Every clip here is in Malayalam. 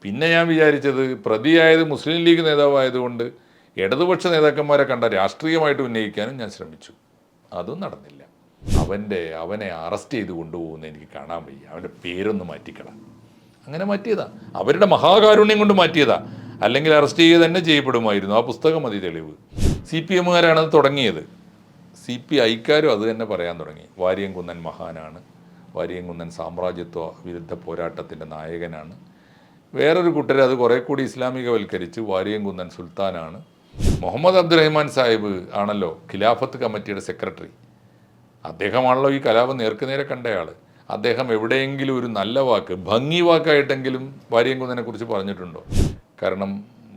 പിന്നെ ഞാൻ വിചാരിച്ചത് പ്രതിയായത് മുസ്ലിം ലീഗ് നേതാവായതുകൊണ്ട് ഇടതുപക്ഷ നേതാക്കന്മാരെ കണ്ട രാഷ്ട്രീയമായിട്ട് ഉന്നയിക്കാനും ഞാൻ ശ്രമിച്ചു. അതും നടന്നില്ല. അവനെ അറസ്റ്റ് ചെയ്ത് കൊണ്ടുപോകുന്ന എനിക്ക് കാണാൻ വയ്യ. അവൻ്റെ പേരൊന്ന് മാറ്റിക്കളാം. അങ്ങനെ മാറ്റിയതാ, അവരുടെ മഹാകാരുണ്യം കൊണ്ട് മാറ്റിയതാ. അല്ലെങ്കിൽ അറസ്റ്റ് ചെയ്യുക തന്നെ ചെയ്യപ്പെടുമായിരുന്നു. ആ പുസ്തകം മതി തെളിവ്. CPM-കാരാണത് തുടങ്ങിയത്. CPI-ക്കാരും അത് തന്നെ പറയാൻ തുടങ്ങി. വാരിയംകുന്നൻ മഹാനാണ്, വാരിയംകുന്നൻ സാമ്രാജ്യത്വ വിരുദ്ധ പോരാട്ടത്തിൻ്റെ നായകനാണ്. വേറൊരു കൂട്ടർ അത് കുറേ കൂടി ഇസ്ലാമികവൽക്കരിച്ച് വാരിയംകുന്നൻ സുൽത്താനാണ്. മുഹമ്മദ് അബ്ദുറഹ്മാൻ സാഹിബ് ആണല്ലോ ഖിലാഫത്ത് കമ്മിറ്റിയുടെ സെക്രട്ടറി. അദ്ദേഹമാണല്ലോ ഈ കലാപം നേർക്കുനേരെ കണ്ടയാൾ. അദ്ദേഹം എവിടെയെങ്കിലും ഒരു നല്ല വാക്ക്, ഭംഗി വാക്കായിട്ടെങ്കിലും വാരിയംകുന്നനെ കുറിച്ച് പറഞ്ഞിട്ടുണ്ടോ? കാരണം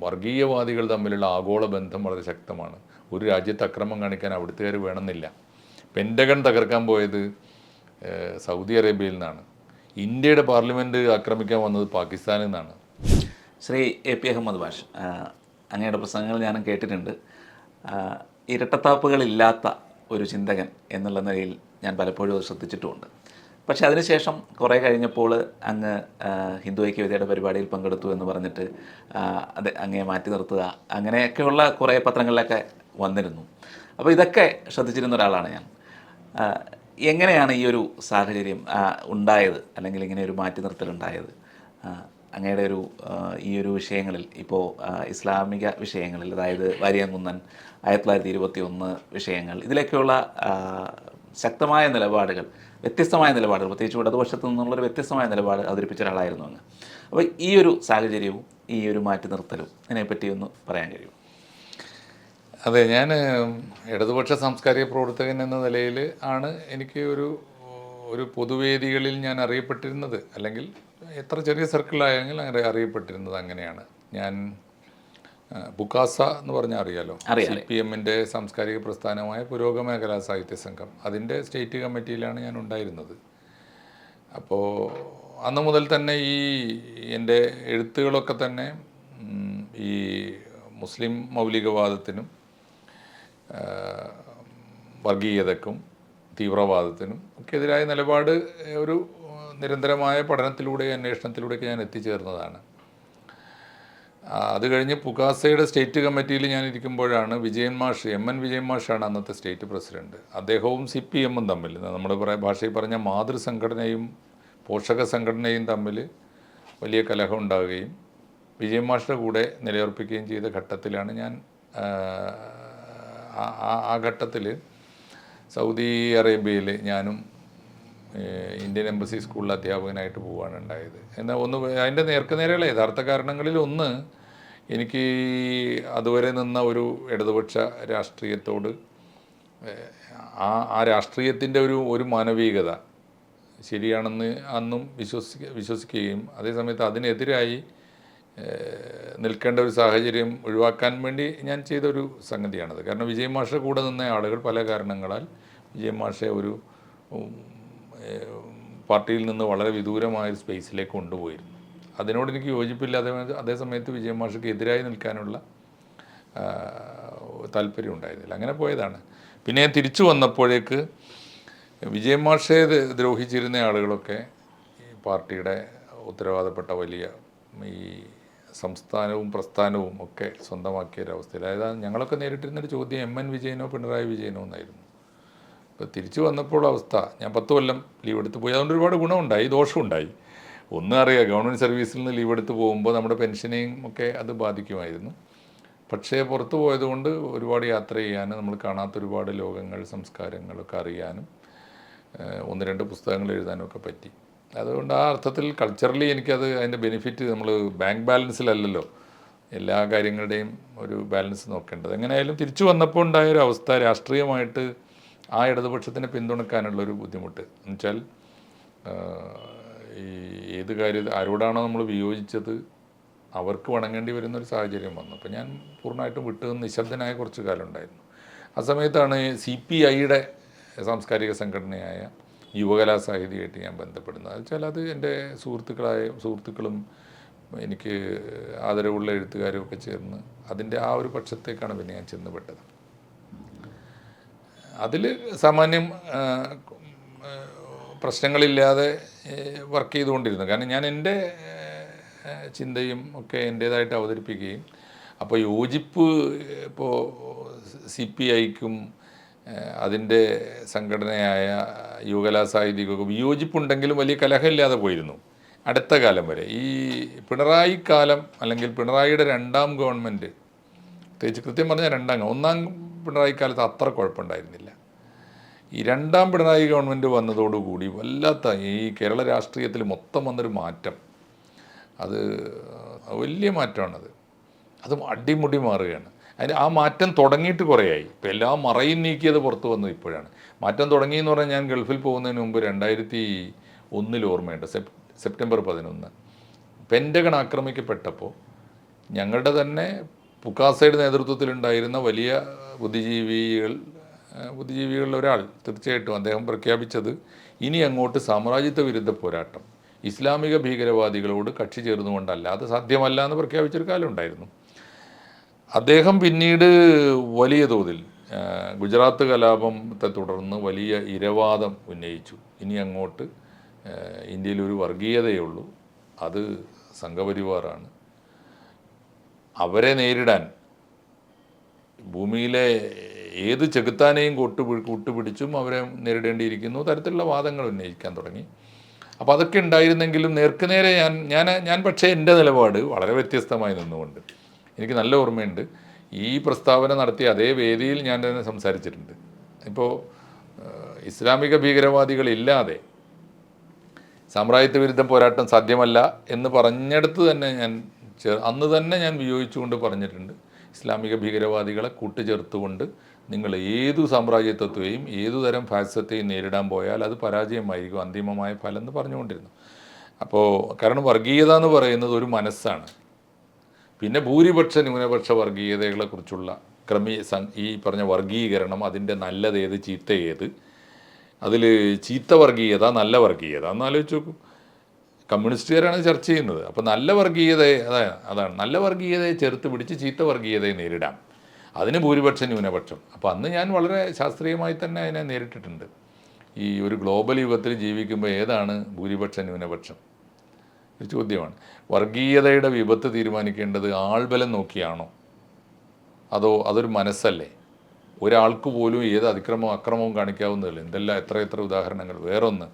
വർഗീയവാദികൾ തമ്മിലുള്ള ആഗോള ബന്ധം വളരെ ശക്തമാണ്. ഒരു രാജ്യത്ത് അക്രമം കാണിക്കാൻ അവിടുത്തുകാർ വേണമെന്നില്ല. പെൻറ്റഗൺ തകർക്കാൻ പോയത് സൗദി അറേബ്യയിൽ നിന്നാണ്. ഇന്ത്യയുടെ പാർലമെൻറ്റ് ആക്രമിക്കാൻ വന്നത് പാകിസ്ഥാനിൽ നിന്നാണ്. ശ്രീ AP അഹമ്മദ് ബാഷ്, അങ്ങയുടെ പ്രസംഗങ്ങൾ ഞാനും കേട്ടിട്ടുണ്ട്. ഇരട്ടത്താപ്പുകളില്ലാത്ത ഒരു ചിന്തകൻ എന്നുള്ള നിലയിൽ ഞാൻ പലപ്പോഴും ശ്രദ്ധിച്ചിട്ടുമുണ്ട്. പക്ഷേ അതിനുശേഷം കുറേ കഴിഞ്ഞപ്പോൾ അങ്ങ് ഹിന്ദു ഐക്യവേദിയുടെ പരിപാടിയിൽ പങ്കെടുത്തു എന്ന് പറഞ്ഞിട്ട് അത് അങ്ങയെ മാറ്റി നിർത്തുക, അങ്ങനെയൊക്കെയുള്ള കുറേ പത്രങ്ങളിലൊക്കെ വന്നിരുന്നു. അപ്പോൾ ഇതൊക്കെ ശ്രദ്ധിച്ചിരുന്ന ഒരാളാണ് ഞാൻ. എങ്ങനെയാണ് ഈ ഒരു സാഹചര്യം ഉണ്ടായത്, അല്ലെങ്കിൽ ഇങ്ങനെ ഒരു മാറ്റി നിർത്തലുണ്ടായത്? അങ്ങയുടെ ഈ ഒരു വിഷയങ്ങളിൽ, ഇപ്പോൾ ഇസ്ലാമിക വിഷയങ്ങളിൽ, അതായത് വാരിയംകുന്നൻ 1921 വിഷയങ്ങൾ, ഇതിലേക്കുള്ള ശക്തമായ നിലപാടുകൾ, വ്യത്യസ്തമായ നിലപാടുകൾ, പ്രത്യേകിച്ച് ഇടതുപക്ഷത്തു നിന്നുള്ളൊരു വ്യത്യസ്തമായ നിലപാട് അവതരിപ്പിച്ച ഒരാളായിരുന്നു അങ്ങ്. അപ്പോൾ ഈ ഒരു സാഹചര്യവും ഈ ഒരു മാറ്റി നിർത്തലും ഇതിനെപ്പറ്റി ഒന്ന് പറയാൻ കഴിയും? അതെ, ഞാൻ ഇടതുപക്ഷ സാംസ്കാരിക പ്രവർത്തകൻ എന്ന നിലയിൽ ആണ് എനിക്ക് ഒരു പൊതുവേദികളിൽ ഞാൻ അറിയപ്പെട്ടിരുന്നത്, അല്ലെങ്കിൽ എത്ര ചെറിയ സർക്കിളായെങ്കിൽ അങ്ങനെ അറിയപ്പെട്ടിരുന്നത്. അങ്ങനെയാണ് ഞാൻ ബുക്കാസ എന്ന് പറഞ്ഞാൽ അറിയാലോ, CPM-ൻ്റെ സാംസ്കാരിക പ്രസ്ഥാനമായ പുരോഗമന കലാസാഹിത്യ സംഘം, അതിൻ്റെ സ്റ്റേറ്റ് കമ്മിറ്റിയിലാണ് ഞാൻ ഉണ്ടായിരുന്നത്. അപ്പോൾ അന്ന് മുതൽ തന്നെ എൻ്റെ എഴുത്തുകളൊക്കെ തന്നെ ഈ മുസ്ലിം മൗലികവാദത്തിനും വർഗീയതക്കും തീവ്രവാദത്തിനും ഒക്കെ എതിരായ നിലപാട് ഒരു നിരന്തരമായ പഠനത്തിലൂടെ അന്വേഷണത്തിലൂടെയൊക്കെ ഞാൻ എത്തിച്ചേർന്നതാണ്. അത് കഴിഞ്ഞ് പുകാസയുടെ സ്റ്റേറ്റ് കമ്മിറ്റിയിൽ ഞാൻ ഇരിക്കുമ്പോഴാണ് വിജയൻ മാഷ്, MN വിജയൻ മാഷാണ് അന്നത്തെ സ്റ്റേറ്റ് പ്രസിഡൻറ്റ്. അദ്ദേഹവും CPM-ഉം തമ്മിൽ, നമ്മുടെ ഭാഷയിൽ പറഞ്ഞ മാതൃസംഘടനയും പോഷക സംഘടനയും തമ്മിൽ വലിയ കലഹം ഉണ്ടാവുകയും വിജയൻ മാഷിൻ്റെ കൂടെ നിലയുറപ്പിക്കുകയും ചെയ്ത ഘട്ടത്തിലാണ് ഞാൻ ആ ഘട്ടത്തിൽ സൗദി അറേബ്യയിൽ ഞാനും ഇന്ത്യൻ എംബസി സ്കൂളിൽ അധ്യാപകനായിട്ട് പോവുകയാണ് ഉണ്ടായത്. എന്നാൽ അതിൻ്റെ നേർക്കുനേരെയുള്ള യഥാർത്ഥ കാരണങ്ങളിൽ ഒന്ന്, എനിക്ക് അതുവരെ നിന്ന ഒരു ഇടതുപക്ഷ രാഷ്ട്രീയത്തോട് ആ രാഷ്ട്രീയത്തിൻ്റെ ഒരു മാനവികത ശരിയാണെന്ന് അന്നും വിശ്വസിക്കുകയും അതേസമയത്ത് അതിനെതിരായി നിൽക്കേണ്ട ഒരു സാഹചര്യം ഒഴിവാക്കാൻ വേണ്ടി ഞാൻ ചെയ്തൊരു സംഗതിയാണത്. കാരണം വിജയൻ മാഷ കൂടെ നിന്ന ആളുകൾ പല കാരണങ്ങളാൽ വിജയൻ മാഷെ ഒരു പാർട്ടിയിൽ നിന്ന് വളരെ വിദൂരമായൊരു സ്പേസിലേക്ക് കൊണ്ടുപോയിരുന്നു. അതിനോട് എനിക്ക് യോജിപ്പില്ല. അതേസമയത്ത് വിജയൻ മാഷയ്ക്ക് എതിരായി നിൽക്കാനുള്ള താല്പര്യം ഉണ്ടായിരുന്നില്ല. അങ്ങനെ പോയതാണ്. പിന്നെ ഞാൻ തിരിച്ചു വന്നപ്പോഴേക്ക് വിജയൻ മാഷെ ദ്രോഹിച്ചിരുന്ന ആളുകളൊക്കെ ഈ പാർട്ടിയുടെ ഉത്തരവാദപ്പെട്ട വലിയ ഈ സംസ്ഥാനവും പ്രസ്ഥാനവും ഒക്കെ സ്വന്തമാക്കിയൊരവസ്ഥയിൽ. അതായത് ഞങ്ങളൊക്കെ നേരിട്ടിരുന്നൊരു ചോദ്യം MN വിജയനോ പിണറായി വിജയനോ എന്നായിരുന്നു. ഇപ്പോൾ തിരിച്ചു വന്നപ്പോൾ അവസ്ഥ, ഞാൻ 10 കൊല്ലം ലീവ് എടുത്ത് പോയി. അതുകൊണ്ട് ഒരുപാട് ഗുണമുണ്ടായി, ദോഷമുണ്ടായി. ഒന്നും അറിയാം, ഗവൺമെൻറ് സർവീസിൽ നിന്ന് ലീവ് എടുത്ത് പോകുമ്പോൾ നമ്മുടെ പെൻഷനെയും ഒക്കെ അത് ബാധിക്കുമായിരുന്നു. പക്ഷേ പുറത്തു പോയതുകൊണ്ട് ഒരുപാട് യാത്ര ചെയ്യാനും നമ്മൾ കാണാത്ത ഒരുപാട് ലോകങ്ങൾ, സംസ്കാരങ്ങളൊക്കെ അറിയാനും 1-2 പുസ്തകങ്ങൾ എഴുതാനും ഒക്കെ പറ്റി. അതുകൊണ്ട് ആ അർത്ഥത്തിൽ കൾച്ചറലി എനിക്കത് അതിൻ്റെ ബെനിഫിറ്റ്, നമ്മൾ ബാങ്ക് ബാലൻസിലല്ലല്ലോ എല്ലാ കാര്യങ്ങളുടെയും ഒരു ബാലൻസ് നോക്കേണ്ടത്. എങ്ങനെയായാലും തിരിച്ചു വന്നപ്പോൾ ഉണ്ടായൊരു അവസ്ഥ, രാഷ്ട്രീയമായിട്ട് ആ ഇടതുപക്ഷത്തിനെ പിന്തുണക്കാനുള്ളൊരു ബുദ്ധിമുട്ട് എന്ന് വെച്ചാൽ, ഈ ഏത് ആരോടാണോ നമ്മൾ വിയോജിച്ചത് അവർക്ക് വണങ്ങേണ്ടി വരുന്നൊരു സാഹചര്യം വന്നു. അപ്പോൾ ഞാൻ പൂർണ്ണമായിട്ടും നിശബ്ദനായ കുറച്ച് കാലം ഉണ്ടായിരുന്നു. ആ സമയത്താണ് CPI-യുടെ സാംസ്കാരിക സംഘടനയായ യുവകലാസാഹിതിയായിട്ട് ഞാൻ ബന്ധപ്പെടുന്നത്. എന്ന് വെച്ചാൽ അത് എൻ്റെ സുഹൃത്തുക്കളും എനിക്ക് ആദരവുള്ള എഴുത്തുകാരും ഒക്കെ ചേർന്ന് അതിൻ്റെ ആ ഒരു പക്ഷത്തേക്കാണ് പിന്നെ ഞാൻ ചെന്നുപെട്ടത്. അതിൽ സാമാന്യം പ്രശ്നങ്ങളില്ലാതെ വർക്ക് ചെയ്തുകൊണ്ടിരുന്നു. കാരണം ഞാൻ എൻ്റെ ചിന്തയും ഒക്കെ എൻ്റേതായിട്ട് അവതരിപ്പിക്കുകയും അപ്പോൾ യോജിപ്പ് ഇപ്പോൾ CPIക്കും അതിൻ്റെ സംഘടനയായ യുവകലാ സാഹിത്യക്കും വിയോജിപ്പുണ്ടെങ്കിലും വലിയ കലഹമില്ലാതെ പോയിരുന്നു അടുത്ത കാലം വരെ. ഈ പിണറായി കാലം അല്ലെങ്കിൽ പിണറായിയുടെ രണ്ടാം ഗവൺമെൻറ്, പ്രത്യേകിച്ച് കൃത്യം പറഞ്ഞാൽ ഒന്നാം പിണറായി കാലത്ത് അത്ര കുഴപ്പമുണ്ടായിരുന്നില്ല. ഈ രണ്ടാം പിണറായി ഗവൺമെൻറ് വന്നതോടുകൂടി വല്ലാത്ത ഈ കേരള രാഷ്ട്രീയത്തിൽ മൊത്തം വന്നൊരു മാറ്റം, അത് വലിയ മാറ്റമാണത്. അത് അടിമുടി മാറുകയാണ്. അതിന് ആ മാറ്റം തുടങ്ങിയിട്ട് കുറേയായി. ഇപ്പോൾ എല്ലാം മറയും നീക്കിയത് പുറത്ത് വന്നത് ഇപ്പോഴാണ്. മാറ്റം തുടങ്ങിയെന്ന് പറഞ്ഞാൽ ഞാൻ ഗൾഫിൽ പോകുന്നതിന് മുമ്പ് 2001 ഓർമ്മയുണ്ട്, സെപ്റ്റംബർ 11 പെൻറ്റഗൺ ആക്രമിക്കപ്പെട്ടപ്പോൾ ഞങ്ങളുടെ തന്നെ പുക്കാസയുടെ നേതൃത്വത്തിലുണ്ടായിരുന്ന വലിയ ബുദ്ധിജീവികളിൽ ഒരാൾ തീർച്ചയായിട്ടും അദ്ദേഹം പ്രഖ്യാപിച്ചത് ഇനി അങ്ങോട്ട് സാമ്രാജ്യത്വ വിരുദ്ധ പോരാട്ടം ഇസ്ലാമിക ഭീകരവാദികളോട് കക്ഷി ചേർന്നുകൊണ്ടല്ലാതെ സാധ്യമല്ല എന്ന് പ്രഖ്യാപിച്ചൊരു കാലം ഉണ്ടായിരുന്നു. അദ്ദേഹം പിന്നീട് വലിയ തോതിൽ ഗുജറാത്ത് കലാപത്തെ തുടർന്ന് വലിയ ഇരവാദം ഉന്നയിച്ചു. ഇനി അങ്ങോട്ട് ഇന്ത്യയിൽ ഒരു വർഗീയതയുള്ളൂ, അത് സംഘപരിവാറാണ്. അവരെ നേരിടാൻ ഭൂമിയിലെ ഏത് ചെകുത്താനെയും കൂട്ടുപിടിച്ചും അവരെ നേരിടേണ്ടിയിരിക്കുന്നു തരത്തിലുള്ള വാദങ്ങൾ ഉന്നയിക്കാൻ തുടങ്ങി. അപ്പോൾ അതൊക്കെ ഉണ്ടായിരുന്നെങ്കിലും നേർക്കുനേരെ ഞാൻ പക്ഷേ എൻ്റെ നിലപാട് വളരെ വ്യത്യസ്തമായി നിന്നുകൊണ്ട് എനിക്ക് നല്ല ഓർമ്മയുണ്ട്. ഈ പ്രസ്താവന നടത്തിയ അതേ വേദിയിൽ ഞാൻ തന്നെ സംസാരിച്ചിട്ടുണ്ട്. ഇപ്പോൾ ഇസ്ലാമിക ഭീകരവാദികളില്ലാതെ സാമ്രാജ്യത്വ വിരുദ്ധ പോരാട്ടം സാധ്യമല്ല എന്ന് പറഞ്ഞെടുത്ത് തന്നെ അന്ന് തന്നെ ഞാൻ വിയോജിച്ചുകൊണ്ട് പറഞ്ഞിട്ടുണ്ട്. ഇസ്ലാമിക ഭീകരവാദികളെ കൂട്ടുചേർത്തുകൊണ്ട് നിങ്ങൾ ഏതു സാമ്രാജ്യത്വത്തെയും ഏതു തരം ഫാസിസത്തെയും നേരിടാൻ പോയാൽ അത് പരാജയമായിരിക്കും അന്തിമമായ ഫലം എന്ന് പറഞ്ഞുകൊണ്ടിരുന്നു. അപ്പോൾ കാരണം വർഗീയത എന്ന് പറയുന്നത് ഒരു മനസ്സാണ്. പിന്നെ ഭൂരിപക്ഷ ന്യൂനപക്ഷ വർഗീയതകളെക്കുറിച്ചുള്ള ഈ പറഞ്ഞ വർഗീകരണം, അതിൻ്റെ നല്ലതേത് ചീത്തയേത്, അതിൽ ചീത്ത വർഗീയത നല്ല വർഗീയത എന്നാലോചിച്ച് നോക്കൂ. കമ്മ്യൂണിസ്റ്റുകാരാണ് ചർച്ച ചെയ്യുന്നത്. അപ്പോൾ നല്ല വർഗീയതയെ അതാണ് നല്ല വർഗീയതയെ ചെറുത്ത് പിടിച്ച് ചീത്ത വർഗീയതയെ നേരിടാം, അതിന് ഭൂരിപക്ഷ ന്യൂനപക്ഷം. അപ്പോൾ അന്ന് ഞാൻ വളരെ ശാസ്ത്രീയമായി തന്നെ അതിനെ നേരിട്ടിട്ടുണ്ട്. ഈ ഒരു ഗ്ലോബൽ യുഗത്തിൽ ജീവിക്കുമ്പോൾ ഏതാണ് ഭൂരിപക്ഷ ന്യൂനപക്ഷം ഒരു ചോദ്യമാണ്. വർഗീയതയുടെ വിപത്ത് തീരുമാനിക്കേണ്ടത് ആൾബലം നോക്കിയാണോ, അതോ അതൊരു മനസ്സല്ലേ? ഒരാൾക്ക് പോലും ഏത് അക്രമവും കാണിക്കാവുന്നതല്ല. എന്തെല്ലാം എത്ര ഉദാഹരണങ്ങൾ. വേറൊന്ന്,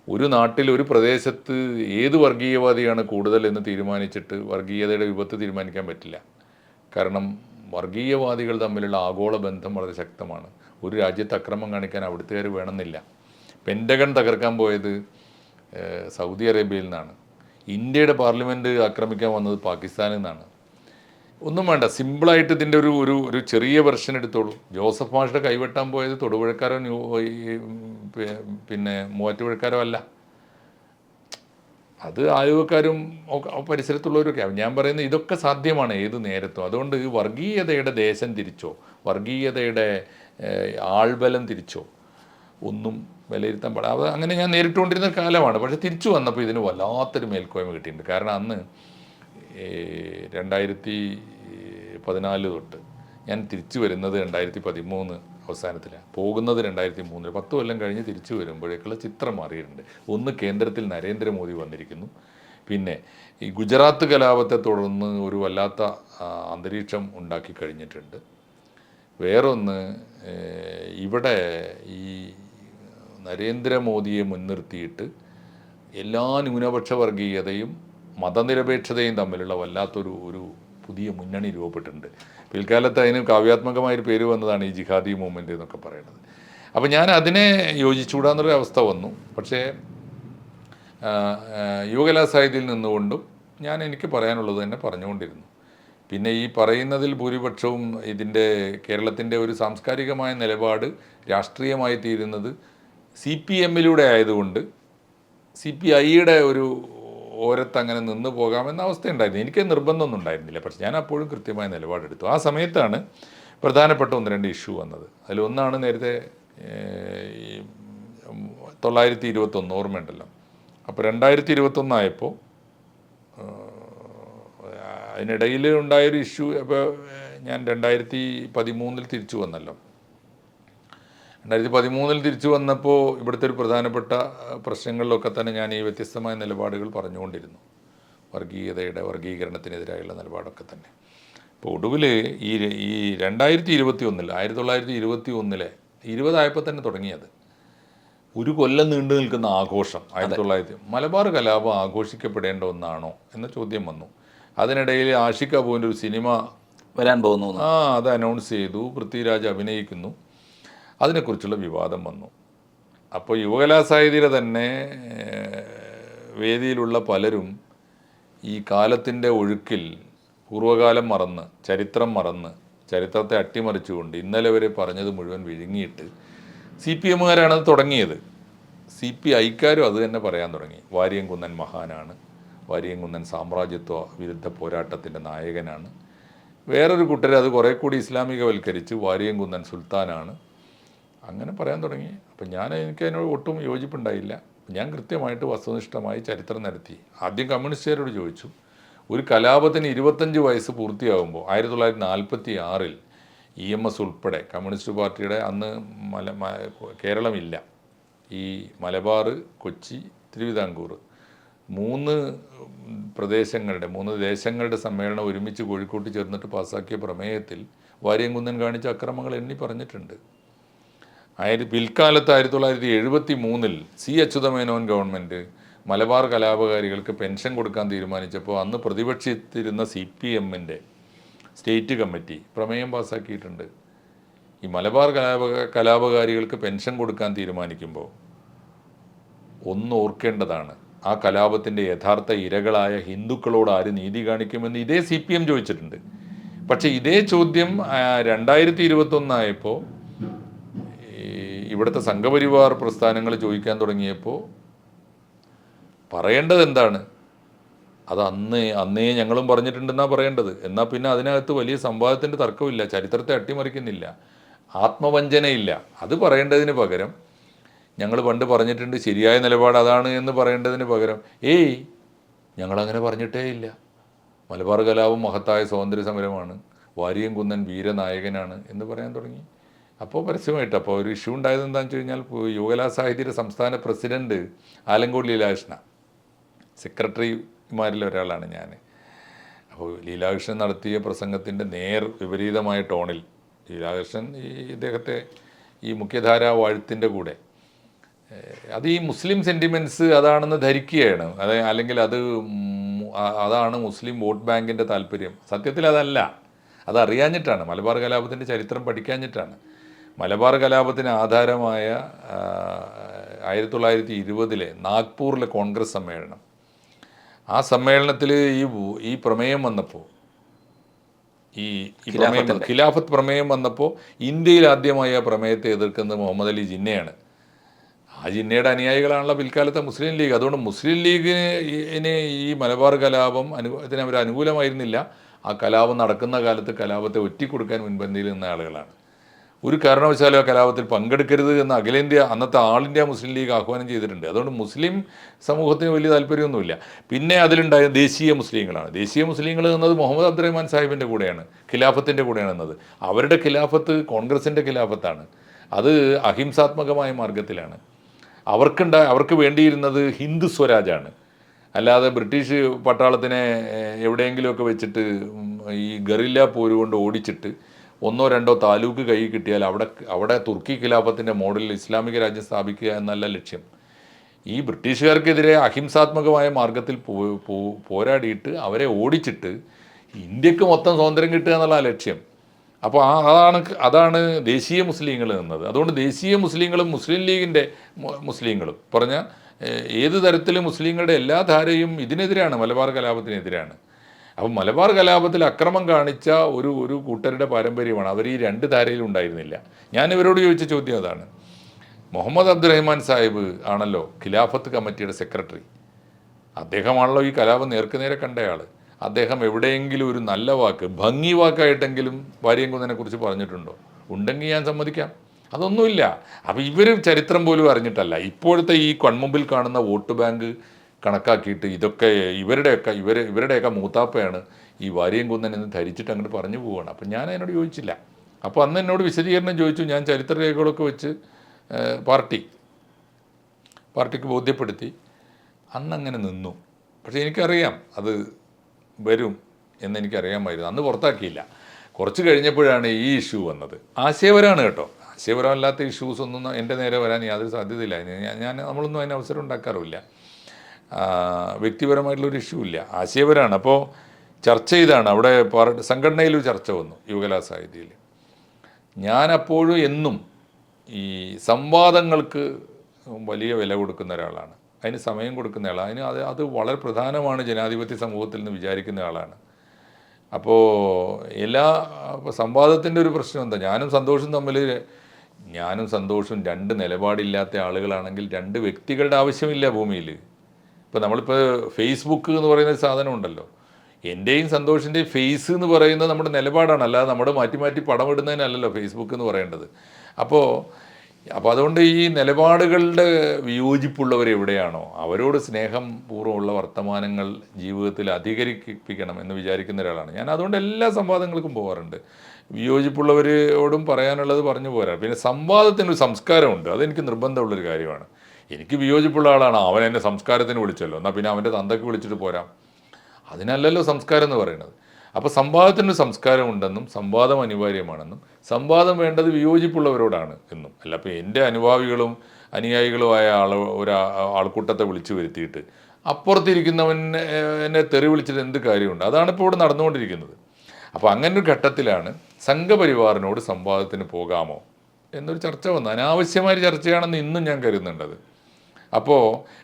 ഒരു നാട്ടിൽ ഒരു പ്രദേശത്ത് ഏത് വർഗീയവാദിയാണ് കൂടുതൽ എന്ന് തീരുമാനിച്ചിട്ട് വർഗീയതയുടെ വിപത്ത് തീരുമാനിക്കാൻ പറ്റില്ല. കാരണം വർഗീയവാദികൾ തമ്മിലുള്ള ആഗോള ബന്ധം വളരെ ശക്തമാണ്. ഒരു രാജ്യത്ത് അക്രമം കാണിക്കാൻ അവിടുത്തുകാർ വേണമെന്നില്ല. പെൻറ്റഗൺ തകർക്കാൻ പോയത് സൗദി അറേബ്യയിൽ നിന്നാണ്. ഇന്ത്യയുടെ പാർലമെൻറ്റ് ആക്രമിക്കാൻ വന്നത് പാകിസ്ഥാനിൽ നിന്നാണ്. ഒന്നും വേണ്ട, സിമ്പിളായിട്ട് ഇതിൻ്റെ ഒരു ചെറിയ വെർഷൻ എടുത്തോളൂ. ജോസഫ് മാഷിയുടെ കൈവെട്ടാൻ പോയത് തൊടുപുഴക്കാരോ പിന്നെ മൂവാറ്റുപുഴക്കാരോ അല്ല, അത് ആലുവക്കാരും പരിസരത്തുള്ളവരൊക്കെ. ഞാൻ പറയുന്നത് ഇതൊക്കെ സാധ്യമാണ് ഏത് നേരത്തും. അതുകൊണ്ട് വർഗീയതയുടെ ദേശം തിരിച്ചോ വർഗീയതയുടെ ആൾബലം തിരിച്ചോ ഒന്നും വിലയിരുത്താൻ പാടില്ല. അത് അങ്ങനെ ഞാൻ നേരിട്ടുകൊണ്ടിരുന്ന കാലമാണ്. പക്ഷേ തിരിച്ചു വന്നപ്പോൾ ഇതിന് വല്ലാത്തൊരു മേൽക്കോയ്മ കിട്ടിയിട്ടുണ്ട്. കാരണം അന്ന് 2014 തൊട്ട് ഞാൻ തിരിച്ചു വരുന്നത് 2013 അവസാനത്തിലാണ്, പോകുന്നത് 2003. 10 കൊല്ലം കഴിഞ്ഞ് തിരിച്ചു വരുമ്പോഴേക്കുള്ള ചിത്രം മാറിയിട്ടുണ്ട്. ഒന്ന്, കേന്ദ്രത്തിൽ നരേന്ദ്രമോദി വന്നിരിക്കുന്നു. പിന്നെ ഈ ഗുജറാത്ത് കലാപത്തെ തുടർന്ന് ഒരു വല്ലാത്ത അന്തരീക്ഷം ഉണ്ടാക്കി കഴിഞ്ഞിട്ടുണ്ട്. വേറൊന്ന്, ഇവിടെ ഈ നരേന്ദ്രമോദിയെ മുൻനിർത്തിയിട്ട് എല്ലാ ന്യൂനപക്ഷ വർഗീയതയും മതനിരപേക്ഷതയും തമ്മിലുള്ള വല്ലാത്തൊരു പുതിയ മുന്നണി രൂപപ്പെട്ടിട്ടുണ്ട്. പിൽക്കാലത്ത് അതിന് കാവ്യാത്മകമായൊരു പേര് വന്നതാണ് ഈ ജിഹാദി മൂവ്മെൻറ്റ് എന്നൊക്കെ പറയുന്നത്. അപ്പോൾ ഞാൻ അതിനെ യോജിച്ചുകൂടാന്നൊരു അവസ്ഥ വന്നു. പക്ഷേ യുവകലാ സാഹിത്യത്തിൽ നിന്നുകൊണ്ടും ഞാൻ എനിക്ക് പറയാനുള്ളത് തന്നെ പറഞ്ഞുകൊണ്ടിരുന്നു. പിന്നെ ഈ പറയുന്നതിൽ ഭൂരിപക്ഷവും കേരളത്തിൻ്റെ ഒരു സാംസ്കാരികമായ നിലപാട് രാഷ്ട്രീയമായി തീരുന്നത് CPMലൂടെ ആയതുകൊണ്ട് CPIയുടെ ഒരു ഓരത്ത് അങ്ങനെ നിന്ന് പോകാമെന്ന അവസ്ഥയുണ്ടായിരുന്നു. എനിക്ക് നിർബന്ധമൊന്നും ഉണ്ടായിരുന്നില്ല. പക്ഷെ ഞാൻ അപ്പോഴും കൃത്യമായ നിലപാടെടുത്തു. ആ സമയത്താണ് പ്രധാനപ്പെട്ട 1-2 ഇഷ്യൂ വന്നത്. അതിലൊന്നാണ് നേരത്തെ 921 ഓർമ്മയുണ്ടല്ലോ. അപ്പോൾ 2021 ആയപ്പോൾ അതിനിടയിൽ ഉണ്ടായൊരു ഇഷ്യൂ. അപ്പോൾ ഞാൻ 2013 തിരിച്ചു വന്നല്ലോ. 2013 തിരിച്ചു വന്നപ്പോൾ ഇവിടുത്തെ ഒരു പ്രധാനപ്പെട്ട പ്രശ്നങ്ങളിലൊക്കെ തന്നെ ഞാൻ ഈ വ്യത്യസ്തമായ നിലപാടുകൾ പറഞ്ഞുകൊണ്ടിരുന്നു. വർഗീകരണത്തിനെതിരായുള്ള നിലപാടൊക്കെ തന്നെ. ഇപ്പോൾ ഒടുവിൽ ഈ 2021 1921 20 തന്നെ തുടങ്ങിയത് ഒരു കൊല്ലം നീണ്ടു നിൽക്കുന്ന ആഘോഷം 1900 മലബാർ കലാപം ആഘോഷിക്കപ്പെടേണ്ട ഒന്നാണോ എന്ന ചോദ്യം വന്നു. അതിനിടയിൽ ആഷിഖ് അബുവിൻ്റെ ഒരു സിനിമ വരാൻ പോകുന്നു, അത് അനൗൺസ് ചെയ്തു, പൃഥ്വിരാജ് അഭിനയിക്കുന്നു, അതിനെക്കുറിച്ചുള്ള വിവാദം വന്നു. അപ്പോൾ യുവകലാസാഹിതിയുടെ തന്നെ വേദിയിലുള്ള പലരും ഈ കാലത്തിൻ്റെ ഒഴുക്കിൽ പൂർവ്വകാലം മറന്ന് ചരിത്രത്തെ അട്ടിമറിച്ചുകൊണ്ട് ഇന്നലെ വരെ പറഞ്ഞത് മുഴുവൻ വിഴുങ്ങിയിട്ട് CPMകാരാണത് തുടങ്ങിയത്. CPIക്കാരും അത് തന്നെ പറയാൻ തുടങ്ങി. വാരിയംകുന്നൻ മഹാനാണ്, വാരിയംകുന്നൻ സാമ്രാജ്യത്വ വിരുദ്ധ പോരാട്ടത്തിൻ്റെ നായകനാണ്. വേറൊരു കൂട്ടരെ അത് കുറേ കൂടി ഇസ്ലാമികവൽക്കരിച്ച് വാരിയംകുന്നൻ സുൽത്താനാണ്, അങ്ങനെ പറയാൻ തുടങ്ങി. അപ്പം എനിക്ക് അതിനോട് ഒട്ടും യോജിപ്പുണ്ടായില്ല. ഞാൻ കൃത്യമായിട്ട് വസ്തുനിഷ്ഠമായി ചരിത്രം നിരത്തി. ആദ്യം കമ്മ്യൂണിസ്റ്റുകാരോട് ചോദിച്ചു, ഒരു കലാപത്തിന് 25 വയസ്സ് പൂർത്തിയാകുമ്പോൾ 1946 EMS ഉൾപ്പെടെ കമ്മ്യൂണിസ്റ്റ് പാർട്ടിയുടെ അന്ന് കേരളമില്ല, ഈ മലബാർ, കൊച്ചി, തിരുവിതാംകൂർ 3 ദേശങ്ങളുടെ സമ്മേളനം ഒരുമിച്ച് കോഴിക്കോട്ട് ചേർന്നിട്ട് പാസ്സാക്കിയ പ്രമേയത്തിൽ വാരിയംകുന്നൻ കാണിച്ച അക്രമങ്ങൾ എണ്ണി പറഞ്ഞിട്ടുണ്ട്. പിൽക്കാലത്ത് 1973 C. അച്യുതമേനോൻ ഗവൺമെൻറ് മലബാർ കലാപകാരികൾക്ക് പെൻഷൻ കൊടുക്കാൻ തീരുമാനിച്ചപ്പോൾ അന്ന് പ്രതിപക്ഷിച്ചിരുന്ന CPMൻ്റെ സ്റ്റേറ്റ് കമ്മിറ്റി പ്രമേയം പാസ്സാക്കിയിട്ടുണ്ട്. ഈ മലബാർ കലാപകാരികൾക്ക് പെൻഷൻ കൊടുക്കാൻ തീരുമാനിക്കുമ്പോൾ ഒന്ന് ഓർക്കേണ്ടതാണ്, ആ കലാപത്തിൻ്റെ യഥാർത്ഥ ഇരകളായ ഹിന്ദുക്കളോട് ആര് നീതി കാണിക്കുമെന്ന് ഇതേ CPM ചോദിച്ചിട്ടുണ്ട്. പക്ഷേ ഇതേ ചോദ്യം 2021 ആയപ്പോൾ ഇവിടുത്തെ സംഘപരിവാർ പ്രസ്ഥാനങ്ങൾ ചോദിക്കാൻ തുടങ്ങിയപ്പോൾ പറയേണ്ടത് എന്താണ്? അത് അന്നേ ഞങ്ങളും പറഞ്ഞിട്ടുണ്ടെന്നാണ് പറയേണ്ടത്. എന്നാൽ പിന്നെ അതിനകത്ത് വലിയ സംവാദത്തിൻ്റെ തർക്കമില്ല, ചരിത്രത്തെ അട്ടിമറിക്കുന്നില്ല, ആത്മവഞ്ചനയില്ല. അത് പറയേണ്ടതിന് പകരം ഞങ്ങൾ പണ്ട് പറഞ്ഞിട്ടുണ്ട്, ശരിയായ നിലപാട് അതാണ് എന്ന് പറയേണ്ടതിന് പകരം ഞങ്ങളങ്ങനെ പറഞ്ഞിട്ടേ ഇല്ല, മലബാർ കലാപം മഹത്തായ സ്വാതന്ത്ര്യ സമരമാണ്, വാരിയംകുന്നൻ വീരനായകനാണ് എന്ന് പറയാൻ തുടങ്ങി. അപ്പോൾ പരസ്യമായിട്ട് അപ്പോൾ ഒരു ഇഷ്യൂ ഉണ്ടായത് എന്താണെന്ന് വെച്ച് കഴിഞ്ഞാൽ, യുവകലാസാഹിത്യയുടെ സംസ്ഥാന പ്രസിഡന്റ് ആലങ്കോട് ലീലാകൃഷ്ണ, സെക്രട്ടറിമാരിൽ ഒരാളാണ് ഞാൻ. അപ്പോൾ ലീലാകൃഷ്ണൻ നടത്തിയ പ്രസംഗത്തിൻ്റെ വിപരീതമായ ടോണിൽ ലീലാകൃഷ്ണൻ ഇദ്ദേഹത്തെ ഈ മുഖ്യധാരാ വാഴ്ത്തിൻ്റെ കൂടെ അത് ഈ മുസ്ലിം സെൻറ്റിമെൻറ്റ്സ് അതാണെന്ന് ധരിക്കുകയാണ്, അല്ലെങ്കിൽ അതാണ് മുസ്ലിം വോട്ട് ബാങ്കിൻ്റെ താല്പര്യം. സത്യത്തിൽ അതല്ല, അതറിയാഞ്ഞിട്ടാണ്, മലബാർ കലാപത്തിൻ്റെ ചരിത്രം പഠിക്കാഞ്ഞിട്ടാണ്. മലബാർ കലാപത്തിന് ആധാരമായ 1920 നാഗ്പൂരിലെ കോൺഗ്രസ് സമ്മേളനം, ആ സമ്മേളനത്തിൽ ഈ പ്രമേയം വന്നപ്പോൾ, ഈ ഖിലാഫത്ത് പ്രമേയം വന്നപ്പോൾ ഇന്ത്യയിൽ ആദ്യമായി ആ പ്രമേയത്തെ എതിർക്കുന്നത് മുഹമ്മദ് അലി ജിന്നയാണ്. ആ ജിന്നയുടെ അനുയായികളാണല്ലോ പിൽക്കാലത്തെ മുസ്ലിം ലീഗ്. അതുകൊണ്ട് മുസ്ലിം ലീഗിന് ഈ മലബാർ കലാപം അവർ അനുകൂലമായിരുന്നില്ല. ആ കലാപം നടക്കുന്ന കാലത്ത് കലാപത്തെ ഒറ്റിക്കൊടുക്കാൻ മുൻപന്തിയിൽ നിന്ന ആളുകളാണ്. ഒരു കാരണവശാലും ആ കലാപത്തിൽ പങ്കെടുക്കരുത് എന്ന് അന്നത്തെ ആൾ ഇന്ത്യ മുസ്ലിം ലീഗ് ആഹ്വാനം ചെയ്തിട്ടുണ്ട്. അതുകൊണ്ട് മുസ്ലിം സമൂഹത്തിന് വലിയ താല്പര്യമൊന്നുമില്ല. പിന്നെ അതിലുണ്ടായ ദേശീയ മുസ്ലിങ്ങളാണ്. ദേശീയ മുസ്ലിങ്ങൾ എന്നത് മുഹമ്മദ് അബ്ദുറഹ്മാൻ സാഹിബിൻ്റെ കൂടെയാണ്, ഖിലാഫത്തിൻ്റെ കൂടെയാണ് എന്നത്. അവരുടെ ഖിലാഫത്ത് കോൺഗ്രസിൻ്റെ ഖിലാഫത്താണ്. അത് അഹിംസാത്മകമായ മാർഗത്തിലാണ്. അവർക്ക് വേണ്ടിയിരുന്നത് ഹിന്ദു സ്വരാജാണ്. അല്ലാതെ ബ്രിട്ടീഷ് പട്ടാളത്തിനെ എവിടെയെങ്കിലുമൊക്കെ വെച്ചിട്ട് ഈ ഗറില്ല പോര് കൊണ്ട് ഓടിച്ചിട്ട് 1-2 താലൂക്ക് കൈ കിട്ടിയാൽ അവിടെ തുർക്കി ഖിലാഫത്തിൻ്റെ മോഡലിൽ ഇസ്ലാമിക രാജ്യം സ്ഥാപിക്കുക എന്നല്ല ലക്ഷ്യം. ഈ ബ്രിട്ടീഷുകാർക്കെതിരെ അഹിംസാത്മകമായ മാർഗത്തിൽ പോരാടിയിട്ട് അവരെ ഓടിച്ചിട്ട് ഇന്ത്യക്ക് മൊത്തം സ്വാതന്ത്ര്യം കിട്ടുക എന്നുള്ള ലക്ഷ്യം. അപ്പോൾ അതാണ് ദേശീയ മുസ്ലിങ്ങൾ എന്നത്. അതുകൊണ്ട് ദേശീയ മുസ്ലിങ്ങളും മുസ്ലിം ലീഗിൻ്റെ മുസ്ലിങ്ങളും പറഞ്ഞാൽ ഏത് തരത്തിലും മുസ്ലിങ്ങളുടെ എല്ലാ ധാരയും ഇതിനെതിരാണ്, മലബാർ കലാപത്തിനെതിരാണ്. അപ്പം മലബാർ കലാപത്തിൽ അക്രമം കാണിച്ച ഒരു കൂട്ടരുടെ പാരമ്പര്യമാണ്. അവർ ഈ 2 ധാരയിലും ഉണ്ടായിരുന്നില്ല. ഞാൻ ഇവരോട് ചോദിച്ച ചോദ്യം അതാണ്. മുഹമ്മദ് അബ്ദുറഹ്മാൻ സാഹിബ് ആണല്ലോ ഖിലാഫത്ത് കമ്മിറ്റിയുടെ സെക്രട്ടറി. അദ്ദേഹമാണല്ലോ ഈ കലാപം നേർക്കുനേരെ കണ്ടയാൾ. അദ്ദേഹം എവിടെയെങ്കിലും ഒരു നല്ല വാക്ക്, ഭംഗി വാക്കായിട്ടെങ്കിലും വാരിയംകുന്നതിനെക്കുറിച്ച് പറഞ്ഞിട്ടുണ്ടോ? ഉണ്ടെങ്കിൽ ഞാൻ സമ്മതിക്കാം. അതൊന്നുമില്ല. അപ്പോൾ ഇവർ ചരിത്രം പോലും അറിഞ്ഞിട്ടല്ല, ഇപ്പോഴത്തെ ഈ കൺമുമ്പിൽ കാണുന്ന വോട്ട് ബാങ്ക് കണക്കാക്കിയിട്ട് ഇതൊക്കെ ഇവരുടെയൊക്കെ മൂത്താപ്പയാണ് ഈ വാരിയംകുന്നൻ എന്ന് ധരിച്ചിട്ട് അങ്ങോട്ട് പറഞ്ഞു പോവുകയാണ്. അപ്പം ഞാൻ അതിനോട് ചോദിച്ചില്ല. അപ്പോൾ അന്ന് എന്നോട് വിശദീകരണം ചോദിച്ചു. ഞാൻ ചരിത്രരേഖകളൊക്കെ വെച്ച് പാർട്ടിക്ക് ബോധ്യപ്പെടുത്തി. അന്നങ്ങനെ നിന്നു. പക്ഷേ എനിക്കറിയാം അത് വരും എന്നെനിക്കറിയാമായിരുന്നു. അന്ന് പുറത്താക്കിയില്ല. കുറച്ച് കഴിഞ്ഞപ്പോഴാണ് ഈ ഇഷ്യൂ വന്നത്. ആശയപരമാണ് കേട്ടോ, ആശയപരമല്ലാത്ത ഇഷ്യൂസ് ഒന്നും എൻ്റെ നേരെ വരാൻ യാതൊരു സാധ്യതയില്ല. നമ്മളൊന്നും അതിന് അവസരം ഉണ്ടാക്കാറുമില്ല. വ്യക്തിപരമായിട്ടുള്ളൊരു ഇഷ്യൂ ഇല്ല, ആശയപരമാണ്. അപ്പോൾ ചർച്ച ചെയ്താണ് അവിടെ സംഘടനയിൽ ചർച്ച വന്നു യുവകലാ സാഹിതിയിൽ. ഞാനപ്പോഴും എന്നും ഈ സംവാദങ്ങൾക്ക് വലിയ വില കൊടുക്കുന്ന ഒരാളാണ്, അതിന് സമയം കൊടുക്കുന്ന ആളാണ്. അത് വളരെ പ്രധാനമാണ് ജനാധിപത്യ സമൂഹത്തിൽ നിന്ന് വിചാരിക്കുന്ന ആളാണ്. അപ്പോൾ സംവാദത്തിൻ്റെ ഒരു പ്രശ്നം എന്താ, ഞാനും സന്തോഷും രണ്ട് നിലപാടില്ലാത്ത ആളുകളാണെങ്കിൽ രണ്ട് വ്യക്തികളുടെ ആവശ്യമില്ല ഭൂമിയിൽ. ഇപ്പോൾ നമ്മളിപ്പോൾ ഫേസ്ബുക്ക് എന്ന് പറയുന്ന സാധനം ഉണ്ടല്ലോ, എൻ്റെയും സന്തോഷിൻ്റെയും ഫേസ് എന്ന് പറയുന്നത് നമ്മുടെ നിലപാടാണ്, അല്ലാതെ നമ്മുടെ മാറ്റി മാറ്റി പടം ഇടുന്നതിനല്ലല്ലോ ഫേസ്ബുക്ക് എന്ന് പറയേണ്ടത്. അപ്പോൾ അതുകൊണ്ട് ഈ നിലപാടുകളുടെ വിയോജിപ്പുള്ളവർ എവിടെയാണോ അവരോട് സ്നേഹം പൂർവ്വമുള്ള വർത്തമാനങ്ങൾ ജീവിതത്തിൽ അധികരിപ്പിക്കണം എന്ന് വിചാരിക്കുന്ന ഒരാളാണ് ഞാൻ. അതുകൊണ്ട് എല്ലാ സംവാദങ്ങൾക്കും പോകാറുണ്ട്. വിയോജിപ്പുള്ളവരോടും പറയാനുള്ളത് പറഞ്ഞു പോരാ. പിന്നെ സംവാദത്തിനൊരു സംസ്കാരമുണ്ട്, അതെനിക്ക് നിർബന്ധമുള്ളൊരു കാര്യമാണ്. എനിക്ക് വിയോജിപ്പുള്ള ആളാണ്, അവൻ എന്നെ സംസ്കാരത്തിന് വിളിച്ചല്ലോ, എന്നാൽ പിന്നെ അവൻ്റെ തന്തയ്ക്ക് വിളിച്ചിട്ട് പോരാം. അതിനല്ലല്ലോ സംസ്കാരം എന്ന് പറയുന്നത്. അപ്പോൾ സംവാദത്തിനൊരു സംസ്കാരമുണ്ടെന്നും സംവാദം അനിവാര്യമാണെന്നും സംവാദം വേണ്ടത് വിയോജിപ്പുള്ളവരോടാണ് എന്നും അല്ല. അപ്പോൾ എൻ്റെ അനുഭാവികളും അനുയായികളുമായ ആൾക്കൂട്ടത്തെ വിളിച്ചു വരുത്തിയിട്ട് അപ്പുറത്തിരിക്കുന്നവനെ തെറി വിളിച്ചിട്ട് എന്ത് കാര്യമുണ്ട്? അതാണ് ഇപ്പോൾ ഇവിടെ നടന്നുകൊണ്ടിരിക്കുന്നത്. അപ്പോൾ അങ്ങനൊരു ഘട്ടത്തിലാണ് സംഘപരിവാറിനോട് സംവാദത്തിന് പോകാമോ എന്നൊരു ചർച്ച വന്നു. അനാവശ്യമായ ചർച്ചയാണെന്ന് ഇന്നും ഞാൻ കരുതുന്നുണ്ടത്. അപ്പോൾ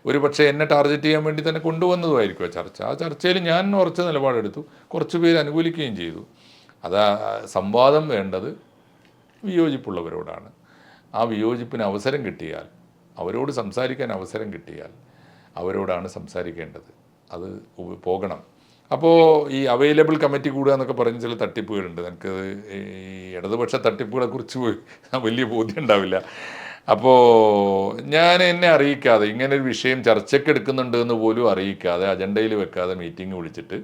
ഒരു പക്ഷേ എന്നെ ടാർഗറ്റ് ചെയ്യാൻ വേണ്ടി തന്നെ കൊണ്ടുവന്നതുമായിരിക്കും ആ ചർച്ച. ആ ചർച്ചയിൽ ഞാൻ ഉറച്ച നിലപാടെടുത്തു, കുറച്ച് പേര് അനുകൂലിക്കുകയും ചെയ്തു. സംവാദം വേണ്ടത് വിയോജിപ്പുള്ളവരോടാണ്. ആ വിയോജിപ്പിന് അവസരം കിട്ടിയാൽ, അവരോട് സംസാരിക്കാൻ അവസരം കിട്ടിയാൽ അവരോടാണ് സംസാരിക്കേണ്ടത്. അത് പോകണം. അപ്പോൾ ഈ അവൈലബിൾ കമ്മിറ്റി കൂടുക എന്നൊക്കെ പറഞ്ഞ് ചില തട്ടിപ്പുകളുണ്ട്. എനിക്ക് ഈ ഇടതുപക്ഷ തട്ടിപ്പുകളെക്കുറിച്ച് വലിയ ബോധ്യം ഉണ്ടാവില്ല. അപ്പോൾ എന്നെ അറിയിക്കാതെ, ഇങ്ങനൊരു വിഷയം ചർച്ചയ്ക്ക് എടുക്കുന്നുണ്ട് എന്ന് പോലും അറിയിക്കാതെ, അജണ്ടയിൽ വെക്കാതെ മീറ്റിംഗ് വിളിച്ചിട്ട്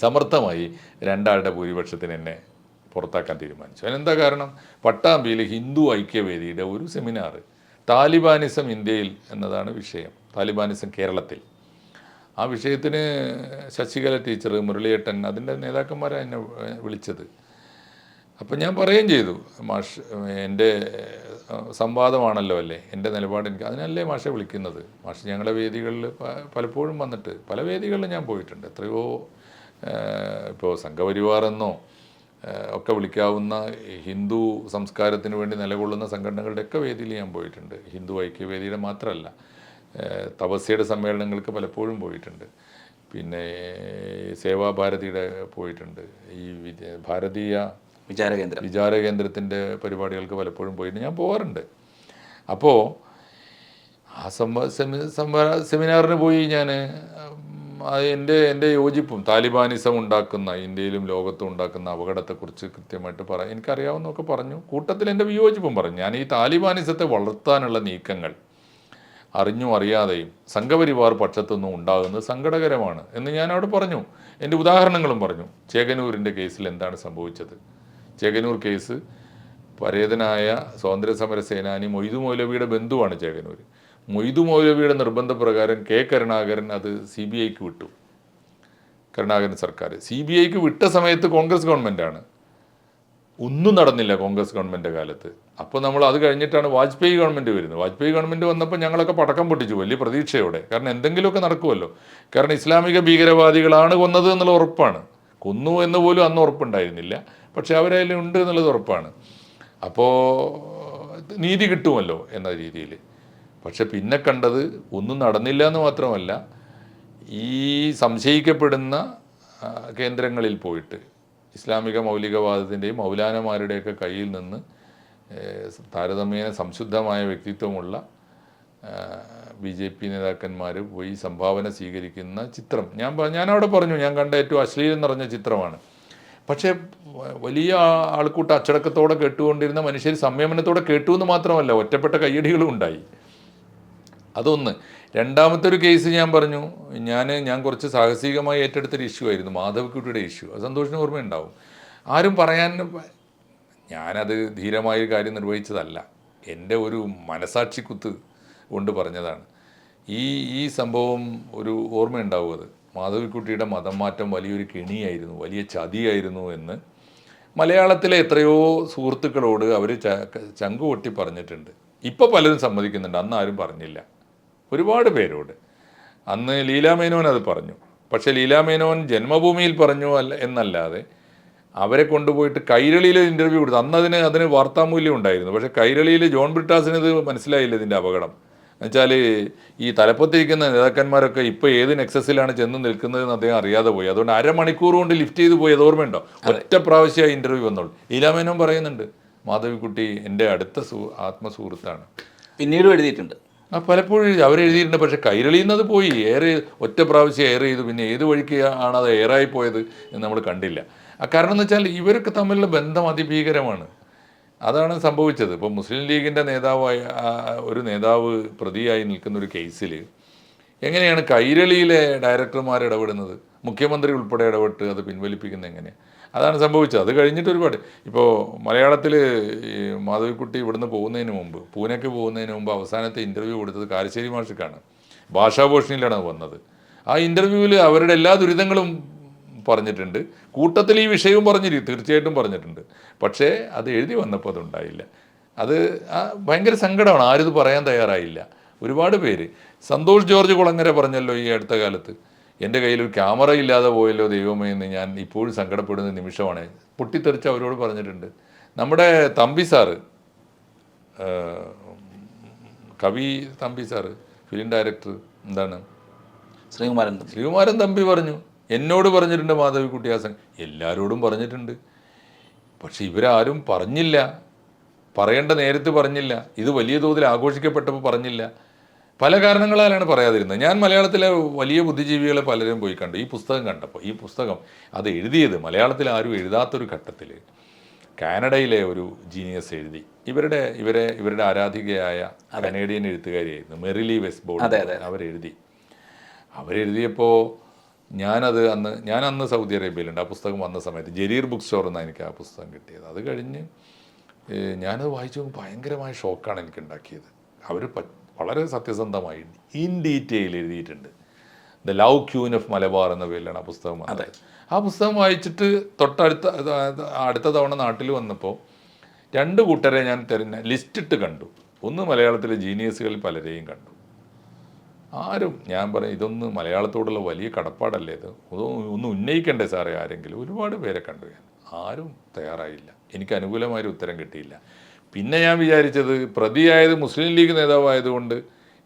സമർത്ഥമായി രണ്ടാളുടെ ഭൂരിപക്ഷത്തിന് എന്നെ പുറത്താക്കാൻ തീരുമാനിച്ചു. അതിനെന്താ കാരണം? പട്ടാമ്പിയിൽ ഹിന്ദു ഐക്യവേദിയുടെ ഒരു സെമിനാർ, താലിബാനിസം ഇന്ത്യയിൽ എന്നതാണ് വിഷയം, താലിബാനിസം കേരളത്തിൽ. ആ വിഷയത്തിന് ശശികല ടീച്ചർ, മുരളിയേട്ടൻ, അതിൻ്റെ നേതാക്കന്മാരാണ് എന്നെ വിളിച്ചത്. അപ്പം ഞാൻ പറയുകയും ചെയ്തു, മാഷ് എൻ്റെ സംവാദമാണല്ലോ അല്ലേ എൻ്റെ നിലപാട്, എനിക്ക് അതിനല്ലേ മാഷെ വിളിക്കുന്നത്. മാഷ് ഞങ്ങളുടെ വേദികളിൽ പലപ്പോഴും വന്നിട്ട്, പല വേദികളിൽ ഞാൻ പോയിട്ടുണ്ട്. എത്രയോ ഇപ്പോൾ സംഘപരിവാറെന്നോ ഒക്കെ വിളിക്കാവുന്ന ഹിന്ദു സംസ്കാരത്തിന് വേണ്ടി നിലകൊള്ളുന്ന സംഘടനകളുടെയൊക്കെ വേദിയിൽ ഞാൻ പോയിട്ടുണ്ട്. ഹിന്ദു ഐക്യവേദിയുടെ മാത്രമല്ല, തപസ്യയുടെ സമ്മേളനങ്ങൾക്ക് പലപ്പോഴും പോയിട്ടുണ്ട്. പിന്നെ സേവാഭാരതിയുടെ പോയിട്ടുണ്ട്. ഈ ഭാരതീയ വിചാരകേന്ദ്രത്തിൻ്റെ പരിപാടികൾക്ക് പലപ്പോഴും പോയിട്ട് ഞാൻ പോകാറുണ്ട്. അപ്പോൾ ആ സെമിനാറിന് പോയി ഞാൻ എൻ്റെ യോജിപ്പും താലിബാനിസം ഉണ്ടാക്കുന്ന, ഇന്ത്യയിലും ലോകത്തും ഉണ്ടാക്കുന്ന അപകടത്തെക്കുറിച്ച് കൃത്യമായിട്ട് എനിക്കറിയാവുന്നതൊക്കെ പറഞ്ഞു. കൂട്ടത്തിൽ എൻ്റെ വിയോജിപ്പും പറഞ്ഞു. ഞാൻ ഈ താലിബാനിസത്തെ വളർത്താനുള്ള നീക്കങ്ങൾ അറിഞ്ഞും അറിയാതെയും സംഘപരിവാർ പക്ഷത്തുനിന്നും ഉണ്ടാകുന്നത് സങ്കടകരമാണ് എന്ന് ഞാൻ അവിടെ പറഞ്ഞു. എൻ്റെ ഉദാഹരണങ്ങളും പറഞ്ഞു. ചേകനൂരിൻ്റെ കേസിൽ എന്താണ് സംഭവിച്ചത്? ചേകനൂർ കേസ്, പരേതനായ സ്വാതന്ത്ര്യസമര സേനാനി മൊയ്തു മൗലവിയുടെ ബന്ധുവാണ് ചേകനൂർ. മൊയ്തു മൗലവിയുടെ നിർബന്ധപ്രകാരം കരുണാകരൻ അത് CBIക്ക് വിട്ടു. കരുണാകരൻ സർക്കാർ CBIക്ക് വിട്ട സമയത്ത് കോൺഗ്രസ് ഗവൺമെൻറ്റാണ്. ഒന്നും നടന്നില്ല കോൺഗ്രസ് ഗവൺമെൻറ് കാലത്ത്. അപ്പോൾ നമ്മൾ അത് കഴിഞ്ഞിട്ടാണ് വാജ്പേയി ഗവൺമെൻറ് വരുന്നത്. വാജ്പേയി ഗവൺമെൻറ് വന്നപ്പോൾ ഞങ്ങളൊക്കെ പടക്കം പൊട്ടിച്ചു വലിയ പ്രതീക്ഷയോടെ. കാരണം എന്തെങ്കിലുമൊക്കെ നടക്കുമല്ലോ. കാരണം ഇസ്ലാമിക ഭീകരവാദികളാണ് കൊന്നത് എന്നുള്ള ഉറപ്പാണ്. കൊന്നു എന്ന് പോലും അന്ന് ഉറപ്പുണ്ടായിരുന്നില്ല, പക്ഷെ അവരതിൽ ഉണ്ട് എന്നുള്ളത് ഉറപ്പാണ്. അപ്പോൾ നീതി കിട്ടുമല്ലോ എന്ന രീതിയിൽ. പക്ഷെ പിന്നെ കണ്ടത് ഒന്നും നടന്നില്ല എന്ന് മാത്രമല്ല, ഈ സംശയിക്കപ്പെടുന്ന കേന്ദ്രങ്ങളിൽ പോയിട്ട് ഇസ്ലാമിക മൗലികവാദത്തിൻ്റെയും മൗലാനമാരുടെയൊക്കെ കയ്യിൽ നിന്ന് താരതമ്യേന സംശുദ്ധമായ വ്യക്തിത്വമുള്ള BJP നേതാക്കന്മാർ പോയി സംഭാവന സ്വീകരിക്കുന്ന ചിത്രം ഞാനവിടെ പറഞ്ഞു, ഞാൻ കണ്ട ഏറ്റവും അശ്ലീലം നിറഞ്ഞ ചിത്രമാണ്. പക്ഷേ വലിയ ആൾക്കൂട്ട അച്ചടക്കത്തോടെ കേട്ടുകൊണ്ടിരുന്ന മനുഷ്യർ സംയമനത്തോടെ കേട്ടു എന്ന് മാത്രമല്ല, ഒറ്റപ്പെട്ട കയ്യടികളും ഉണ്ടായി. അതൊന്ന്. രണ്ടാമത്തെ ഒരു കേസ് ഞാൻ പറഞ്ഞു, ഞാൻ കുറച്ച് സാഹസികമായി ഏറ്റെടുത്തൊരു ഇഷ്യൂ ആയിരുന്നു, മാധവിക്കുട്ടിയുടെ ഇഷ്യൂ. അത് സന്തോഷിന് ഓർമ്മയുണ്ടാവും. ആരും പറയാൻ, ഞാനത് ധീരമായ കാര്യം നിർവഹിച്ചതല്ല, എൻ്റെ ഒരു മനസാക്ഷിക്കുത്ത് കൊണ്ട് പറഞ്ഞതാണ്. ഈ ഈ സംഭവം ഒരു ഓർമ്മയുണ്ടാവും. അത് മാധവിക്കുട്ടിയുടെ മതം മാറ്റം വലിയൊരു കെണിയായിരുന്നു, വലിയ ചതിയായിരുന്നു എന്ന് മലയാളത്തിലെ എത്രയോ സുഹൃത്തുക്കളോട് അവർ ചങ്കു പൊട്ടി പറഞ്ഞിട്ടുണ്ട്. ഇപ്പോൾ പലരും സമ്മതിക്കുന്നുണ്ട്, അന്ന് ആരും പറഞ്ഞില്ല. ഒരുപാട് പേരോട് അന്ന് ലീലാമേനോൻ അത് പറഞ്ഞു. പക്ഷേ ലീലാമേനോൻ ജന്മഭൂമിയിൽ പറഞ്ഞു എന്നല്ലാതെ അവരെ കൊണ്ടുപോയിട്ട് കൈരളിയിൽ ഇൻ്റർവ്യൂ കൊടുത്തു. അന്ന് അതിന് വാർത്താമൂല്യം ഉണ്ടായിരുന്നു. പക്ഷേ കൈരളിയിൽ ജോൺ ബ്രിട്ടാസിന് ഇത് മനസ്സിലായില്ല, ഇതിൻ്റെ അപകടം എന്നുവെച്ചാൽ ഈ തലപ്പത്തിരിക്കുന്ന നേതാക്കന്മാരൊക്കെ ഇപ്പോൾ ഏത് നെക്സസിലാണ് ചെന്ന് നിൽക്കുന്നതെന്ന് അദ്ദേഹം അറിയാതെ പോയി. അതുകൊണ്ട് അരമണിക്കൂർ കൊണ്ട് ലിഫ്റ്റ് ചെയ്ത് പോയി. അത് ഓർമ്മയുണ്ടോ? ഒറ്റ പ്രാവശ്യമായി ഇൻ്റർവ്യൂ വന്നോളൂ. ലീലാമേനോൻ പറയുന്നുണ്ട്, മാധവിക്കുട്ടി എൻ്റെ അടുത്ത ആത്മസുഹൃത്താണ്. പിന്നീടും എഴുതിയിട്ടുണ്ട്. പലപ്പോഴും അവരെഴുതിയിട്ടുണ്ട്. പക്ഷേ കൈരളിയിൽ നിന്ന് അത് പോയി. ഒറ്റ പ്രാവശ്യം എയർ ചെയ്തു. പിന്നെ ഏത് വഴിക്ക് ആണ് അത് എയറായി പോയത് എന്ന് നമ്മൾ കണ്ടില്ല. കാരണം എന്ന് വെച്ചാൽ ഇവരൊക്കെ തമ്മിലുള്ള ബന്ധം അതിഭീകരമാണ്. അതാണ് സംഭവിച്ചത്. ഇപ്പോൾ മുസ്ലിം ലീഗിൻ്റെ ഒരു നേതാവ് പ്രതിയായി നിൽക്കുന്ന ഒരു കേസിൽ എങ്ങനെയാണ് കൈരളിയിലെ ഡയറക്ടർമാർ ഇടപെടുന്നത്? മുഖ്യമന്ത്രി ഉൾപ്പെടെ ഇടപെട്ട് അത് പിൻവലിപ്പിക്കുന്നത് എങ്ങനെയാണ്? അതാണ് സംഭവിച്ചത്. അത് കഴിഞ്ഞിട്ട് ഒരുപാട് ഇപ്പോൾ മലയാളത്തിൽ മാധവിക്കുട്ടി ഇവിടുന്ന് പോകുന്നതിന് മുമ്പ്, പൂനെക്ക് പോകുന്നതിന് മുമ്പ് അവസാനത്തെ ഇൻ്റർവ്യൂ കൊടുത്തത് കാരശ്ശേരി മാഷിക്കാണ്. ഭാഷാഭൂഷണിയിലാണ് വന്നത്. ആ ഇൻ്റർവ്യൂവിൽ അവരുടെ എല്ലാ ദുരിതങ്ങളും പറഞ്ഞിട്ടുണ്ട്. കൂട്ടത്തിൽ ഈ വിഷയവും തീർച്ചയായിട്ടും പറഞ്ഞിട്ടുണ്ട്. പക്ഷേ അത് എഴുതി വന്നപ്പോൾ അതുണ്ടായില്ല. അത് ഭയങ്കര സങ്കടമാണ്. ആരും ഇത് പറയാൻ തയ്യാറായില്ല. ഒരുപാട് പേര്. സന്തോഷ് ജോർജ് കുളങ്ങര പറഞ്ഞല്ലോ ഈ അടുത്ത കാലത്ത്, എൻ്റെ കയ്യിൽ ഒരു ക്യാമറ ഇല്ലാതെ പോയല്ലോ ദൈവമേ എന്ന് ഞാൻ ഇപ്പോഴും സങ്കടപ്പെടുന്ന നിമിഷമാണ്. പൊട്ടിത്തെറിച്ച് അവരോട് പറഞ്ഞിട്ടുണ്ട്. നമ്മുടെ തമ്പി സാറ്, കവി തമ്പി സാറ്, ഫിലിം ഡയറക്ടർ, എന്താണ് ശ്രീകുമാരൻ തമ്പി പറഞ്ഞു, എന്നോട് പറഞ്ഞിട്ടുണ്ട് മാധവിക്കുട്ടി ഹാസൻ, എല്ലാവരോടും പറഞ്ഞിട്ടുണ്ട്. പക്ഷെ ഇവരാരും പറഞ്ഞില്ല, പറയേണ്ട നേരത്ത് പറഞ്ഞില്ല, ഇത് വലിയ തോതിൽ ആഘോഷിക്കപ്പെട്ടപ്പോൾ പറഞ്ഞില്ല. പല കാരണങ്ങളാലാണ് പറയാതിരുന്നത്. ഞാൻ മലയാളത്തിലെ വലിയ ബുദ്ധിജീവികളെ പലരും പോയി കണ്ടു ഈ പുസ്തകം കണ്ടപ്പോൾ. ഈ പുസ്തകം അത് എഴുതിയത് മലയാളത്തിൽ ആരും എഴുതാത്തൊരു ഘട്ടത്തിൽ കാനഡയിലെ ഒരു ജീനിയസ് എഴുതി. ഇവരുടെ ആരാധികയായ കനേഡിയൻ എഴുത്തുകാരിയായിരുന്നു മെറിലി വെസ്ബോർഡ്. അവരെഴുതിയപ്പോൾ ഞാൻ അന്ന് സൗദി അറേബ്യയിലുണ്ട്. ആ പുസ്തകം വന്ന സമയത്ത് ജരീർ ബുക്ക് സ്റ്റോറിൽ നിന്നാണ് എനിക്ക് ആ പുസ്തകം കിട്ടിയത്. അത് കഴിഞ്ഞ് ഞാനത് വായിച്ചു ഭയങ്കരമായ ഷോക്കാണ് എനിക്ക് ഉണ്ടാക്കിയത്. അവർ വളരെ സത്യസന്ധമായി ഇൻ ഡീറ്റെയിൽ എഴുതിയിട്ടുണ്ട്. The love queen of Malabar എന്ന പേരിലാണ് ആ പുസ്തകം വന്നത്. ആ പുസ്തകം വായിച്ചിട്ട് അടുത്ത തവണ നാട്ടിൽ വന്നപ്പോൾ 2 കൂട്ടരെ ഞാൻ ലിസ്റ്റിട്ട് കണ്ടു. ഒന്ന് മലയാളത്തിലെ ജീനിയസുകളിൽ പലരെയും കണ്ടു. ആരും ഞാൻ പറയും ഇതൊന്ന് മലയാളത്തോടുള്ള വലിയ കടപ്പാടല്ലേ, ഇത് ഒന്ന് ഉന്നയിക്കണ്ടേ സാറേ ആരെങ്കിലും? ഒരുപാട് പേരെ കണ്ടു ഞാൻ. ആരും തയ്യാറായില്ല. എനിക്ക് അനുകൂലമായൊരു ഉത്തരം കിട്ടിയില്ല. പിന്നെ ഞാൻ വിചാരിച്ചത് പ്രതിയായത് മുസ്ലിം ലീഗ് നേതാവായതുകൊണ്ട്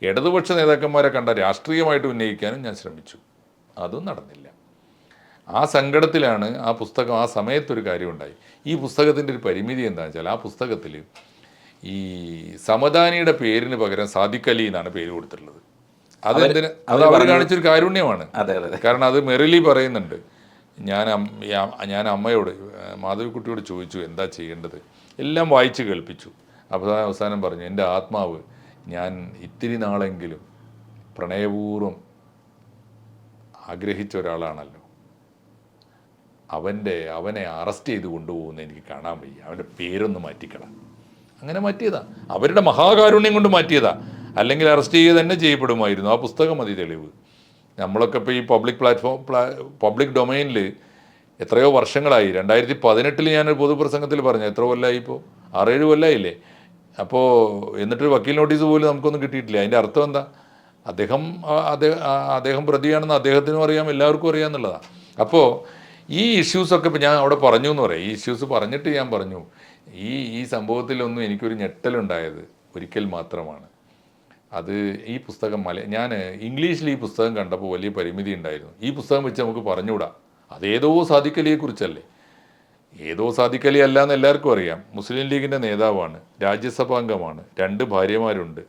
ഇടതുപക്ഷ നേതാക്കന്മാരെ കണ്ട രാഷ്ട്രീയമായിട്ട് ഉന്നയിക്കാനും ഞാൻ ശ്രമിച്ചു. അതും നടന്നില്ല. ആ സങ്കടത്തിലാണ് ആ പുസ്തകം. ആ സമയത്തൊരു കാര്യമുണ്ടായി. ഈ പുസ്തകത്തിൻ്റെ ഒരു പരിമിതി എന്താണെന്ന് വെച്ചാൽ ആ പുസ്തകത്തിൽ ഈ സമദാനിയുടെ പേരിന് പകരം സാദിഖ് അലി എന്നാണ് പേര് കൊടുത്തിട്ടുള്ളത്. അത് അവർ കാണിച്ചൊരു കാരുണ്യമാണ്. കാരണം അത് മെറിലി പറയുന്നുണ്ട്. ഞാൻ അമ്മയോട് മാധവിക്കുട്ടിയോട് ചോദിച്ചു എന്താ ചെയ്യേണ്ടത്, എല്ലാം വായിച്ച് കേൾപ്പിച്ചു. അവസാനം പറഞ്ഞു, എൻ്റെ ആത്മാവ് ഞാൻ ഇത്തിരി നാളെങ്കിലും പ്രണയപൂർവ്വം ആഗ്രഹിച്ച ഒരാളാണല്ലോ, അവനെ അറസ്റ്റ് ചെയ്ത് കൊണ്ടുപോകുന്ന എനിക്ക് കാണാൻ വയ്യ, അവൻ്റെ പേരൊന്ന് മാറ്റിക്കണം. അങ്ങനെ മാറ്റിയതാ, അവരുടെ മഹാകാരുണ്യം കൊണ്ട് മാറ്റിയതാ. അല്ലെങ്കിൽ അറസ്റ്റ് ചെയ്യുക തന്നെ ചെയ്യപ്പെടുമായിരുന്നു. ആ പുസ്തകം മതി തെളിവ്. നമ്മളൊക്കെ ഇപ്പോൾ ഈ പബ്ലിക് ഡൊമൈനിൽ എത്രയോ വർഷങ്ങളായി. 2018 ഞാനൊരു പൊതുപ്രസംഗത്തിൽ പറഞ്ഞു, എത്ര കൊല്ലമായി ഇപ്പോൾ? 6-7 കൊല്ലമായില്ലേ. അപ്പോൾ എന്നിട്ടൊരു വക്കീൽ നോട്ടീസ് പോലും നമുക്കൊന്നും കിട്ടിയിട്ടില്ല. അതിൻ്റെ അർത്ഥം എന്താ? അദ്ദേഹം പ്രതിയാണെന്ന് അദ്ദേഹത്തിനും അറിയാം, എല്ലാവർക്കും അറിയാമെന്നുള്ളതാണ്. അപ്പോൾ ഈ ഇഷ്യൂസൊക്കെ ഇപ്പോൾ ഞാൻ അവിടെ പറഞ്ഞു എന്ന് പറയാം. ഈ ഇഷ്യൂസ് പറഞ്ഞിട്ട് ഞാൻ പറഞ്ഞു, ഈ സംഭവത്തിലൊന്നും എനിക്കൊരു ഞെട്ടലുണ്ടായത് ഒരിക്കൽ മാത്രമാണ്. അത് ഈ പുസ്തകം ഞാൻ ഇംഗ്ലീഷിൽ ഈ പുസ്തകം കണ്ടപ്പോൾ വലിയ പരിമിതി ഉണ്ടായിരുന്നു. ഈ പുസ്തകം വെച്ച് നമുക്ക് പറഞ്ഞുകൂടാ അതേതോ സാദിഖ് അലിയെക്കുറിച്ചല്ലേ. ഏതോ സാദിഖ് അലി അല്ല എന്ന് എല്ലാവർക്കും അറിയാം. മുസ്ലിം ലീഗിൻ്റെ നേതാവാണ്, രാജ്യസഭാംഗമാണ്, 2 ഭാര്യമാരുണ്ട്,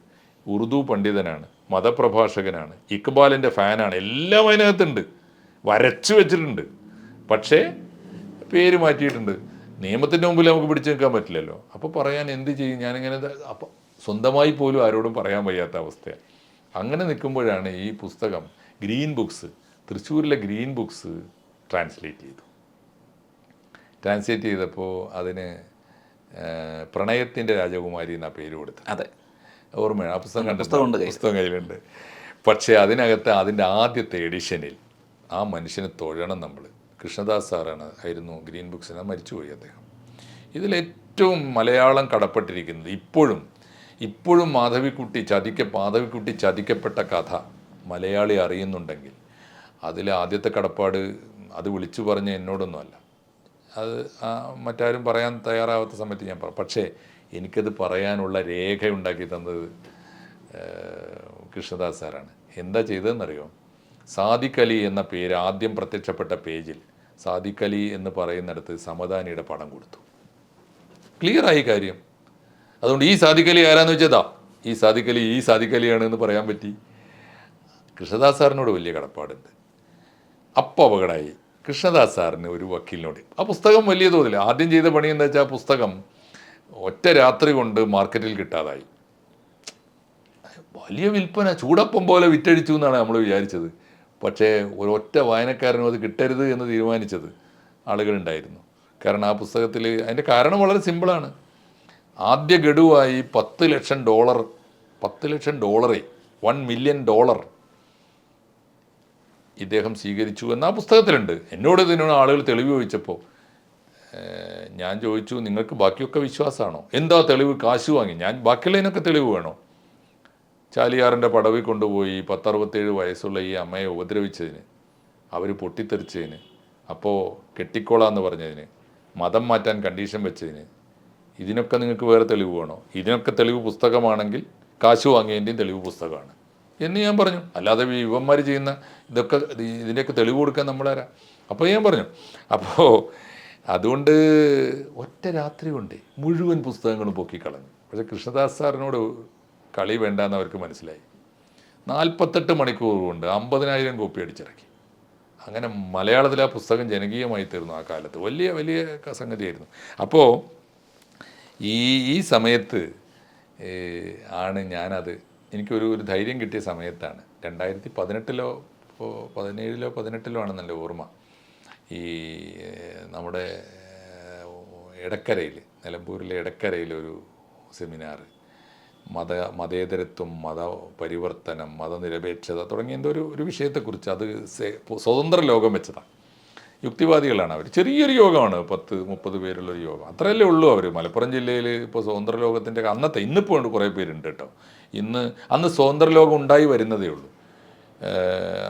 ഉറുദു പണ്ഡിതനാണ്, മതപ്രഭാഷകനാണ്, ഇക്ബാലിൻ്റെ ഫാനാണ്. എല്ലാം അതിനകത്തുണ്ട്, വരച്ചു വെച്ചിട്ടുണ്ട്. പക്ഷേ പേര് മാറ്റിയിട്ടുണ്ട്. നിയമത്തിൻ്റെ മുമ്പിൽ നമുക്ക് പിടിച്ചു നിൽക്കാൻ പറ്റില്ലല്ലോ. അപ്പോൾ പറയാൻ എന്ത് ചെയ്യും? ഞാനിങ്ങനെ അപ്പം സ്വന്തമായി പോലും ആരോടും പറയാൻ വയ്യാത്ത അവസ്ഥയാണ്. അങ്ങനെ നിൽക്കുമ്പോഴാണ് ഈ പുസ്തകം ഗ്രീൻ ബുക്സ്, തൃശ്ശൂരിലെ ഗ്രീൻ ബുക്സ് ട്രാൻസ്ലേറ്റ് ചെയ്തപ്പോൾ അതിന് പ്രണയത്തിൻ്റെ രാജകുമാരി എന്നാ പേര് കൊടുത്തത്. അതെ, ഓർമ്മയാണ്. ആ പുസ്തകം കണ്ടിട്ടുണ്ട്, പുസ്തകം കയ്യിലുണ്ട്. പക്ഷേ അതിനകത്ത് അതിൻ്റെ ആദ്യത്തെ എഡിഷനിൽ ആ മനുഷ്യനെ തൊഴണം നമ്മൾ. കൃഷ്ണദാസ് സാറാണ് ആയിരുന്നു ഗ്രീൻ ബുക്സിന്, മരിച്ചുപോയി അദ്ദേഹം. ഇതിലേറ്റവും മലയാളം കടപ്പെട്ടിരിക്കുന്നത് ഇപ്പോഴും മാധവിക്കുട്ടി ചതിക്കപ്പെട്ട കഥ മലയാളി അറിയുന്നുണ്ടെങ്കിൽ അതിലെ ആദ്യത്തെ കടപ്പാട് അത് വിളിച്ചു പറഞ്ഞ എന്നോടൊന്നുമല്ല, അത് മറ്റാരും പറയാൻ തയ്യാറാവാത്ത സമയത്ത് ഞാൻ പറഞ്ഞു. പക്ഷേ എനിക്കത് പറയാനുള്ള രേഖ ഉണ്ടാക്കി തന്നത് കൃഷ്ണദാസ് സാറാണ്. എന്താ ചെയ്തതെന്നറിയോ? സാദിഖ് അലി എന്ന പേര് ആദ്യം പ്രത്യക്ഷപ്പെട്ട പേജിൽ സാദിഖ് അലി എന്ന് പറയുന്നിടത്ത് സമദാനിയുടെ പടം കൊടുത്തു. ക്ലിയറായി കാര്യം. അതുകൊണ്ട് ഈ സാദിഖ് അലി ആരാന്ന് വെച്ചതാ, ഈ സാദിഖ് അലിയാണ് എന്ന് പറയാൻ പറ്റി. കൃഷ്ണദാസ് സാറിനോട് വലിയ കടപ്പാടുണ്ട്. അപ്പോൾ അപകടമായി. കൃഷ്ണദാസ് സാറിന് ഒരു വക്കീലിനോട് ആ പുസ്തകം വലിയ തോതിൽ ആദ്യം ചെയ്ത പണി എന്താ വെച്ചാൽ ആ പുസ്തകം ഒറ്റ രാത്രി കൊണ്ട് മാർക്കറ്റിൽ കിട്ടാതായി. വലിയ വിൽപ്പന, ചൂടപ്പം പോലെ വിറ്റഴിച്ചു എന്നാണ് നമ്മൾ വിചാരിച്ചത്. പക്ഷേ ഒരൊറ്റ വായനക്കാരനും അത് കിട്ടരുത് എന്ന് തീരുമാനിച്ചത് ആളുകളുണ്ടായിരുന്നു. കാരണം ആ പുസ്തകത്തിൽ അതിൻ്റെ കാരണം വളരെ സിമ്പിളാണ്. ആദ്യ ഗഡുവായി $10 ലക്ഷം, $1 മില്യൺ ഇദ്ദേഹം സ്വീകരിച്ചു എന്ന് ആ പുസ്തകത്തിലുണ്ട്. എന്നോട് ഇതിനോട് ആളുകൾ തെളിവ് ചോദിച്ചപ്പോൾ ഞാൻ ചോദിച്ചു, നിങ്ങൾക്ക് ബാക്കിയൊക്കെ വിശ്വാസമാണോ? എന്താ തെളിവ്? കാശ് വാങ്ങി. ഞാൻ ബാക്കിയുള്ളതിനൊക്കെ തെളിവ് വേണോ? ചാലിയാറിൻ്റെ പടവിൽ കൊണ്ടുപോയി 67 വയസ്സുള്ള ഈ അമ്മയെ ഉപദ്രവിച്ചതിന്, അവർ പൊട്ടിത്തെറിച്ചതിന്, അപ്പോൾ കെട്ടിക്കോളാന്ന് പറഞ്ഞതിന്, മതം മാറ്റാൻ കണ്ടീഷൻ വെച്ചതിന്, ഇതിനൊക്കെ നിങ്ങൾക്ക് വേറെ തെളിവ് വേണോ? ഇതിനൊക്കെ തെളിവ് പുസ്തകമാണെങ്കിൽ കാശ് വാങ്ങിയതിൻ്റെയും തെളിവ് പുസ്തകമാണ് എന്ന് ഞാൻ പറഞ്ഞു. അല്ലാതെ ഇവന്മാർ ചെയ്യുന്ന ഇതിൻ്റെയൊക്കെ തെളിവ് കൊടുക്കാൻ നമ്മളാരാ? അപ്പോൾ ഞാൻ പറഞ്ഞു. അപ്പോൾ അതുകൊണ്ട് ഒറ്റ രാത്രി കൊണ്ട് മുഴുവൻ പുസ്തകങ്ങളും പൊക്കിക്കളഞ്ഞു. പക്ഷേ കൃഷ്ണദാസ് സാറിനോട് കളി വേണ്ടെന്ന് അവർക്ക് മനസ്സിലായി. 48 മണിക്കൂർ കൊണ്ട് 50,000 കോപ്പി അടിച്ചിറക്കി. അങ്ങനെ മലയാളത്തിൽ ആ പുസ്തകം ജനകീയമായി തീർന്നു. ആ കാലത്ത് വലിയ വലിയ സംഗതിയായിരുന്നു. അപ്പോൾ ഈ സമയത്ത് ആണ് ഞാനത് എനിക്കൊരു ധൈര്യം കിട്ടിയ സമയത്താണ് 2018 17 ആണെന്നല്ല ഓർമ്മ. ഈ നമ്മുടെ എടക്കരയിൽ, നിലമ്പൂരിലെ എടക്കരയിൽ ഒരു സെമിനാർ, മതേതരത്വം, മതപരിവർത്തനം, മതനിരപേക്ഷത തുടങ്ങിയ എന്തോ ഒരു വിഷയത്തെക്കുറിച്ച്. അത് സ്വതന്ത്ര ലോകം വെച്ചതാണ്. യുക്തിവാദികളാണ് അവർ. ചെറിയൊരു യോഗമാണ്, 10-30 പേരുള്ളൊരു യോഗം, അത്രയല്ലേ ഉള്ളൂ. അവർ മലപ്പുറം ജില്ലയിൽ ഇപ്പോൾ സ്വതന്ത്ര ലോകത്തിൻ്റെ ഇന്നിപ്പോൾ ഉണ്ട്, കുറേ പേരുണ്ട് കേട്ടോ. അന്ന് സ്വതന്ത്ര ലോകം ഉണ്ടായി വരുന്നതേ ഉള്ളൂ.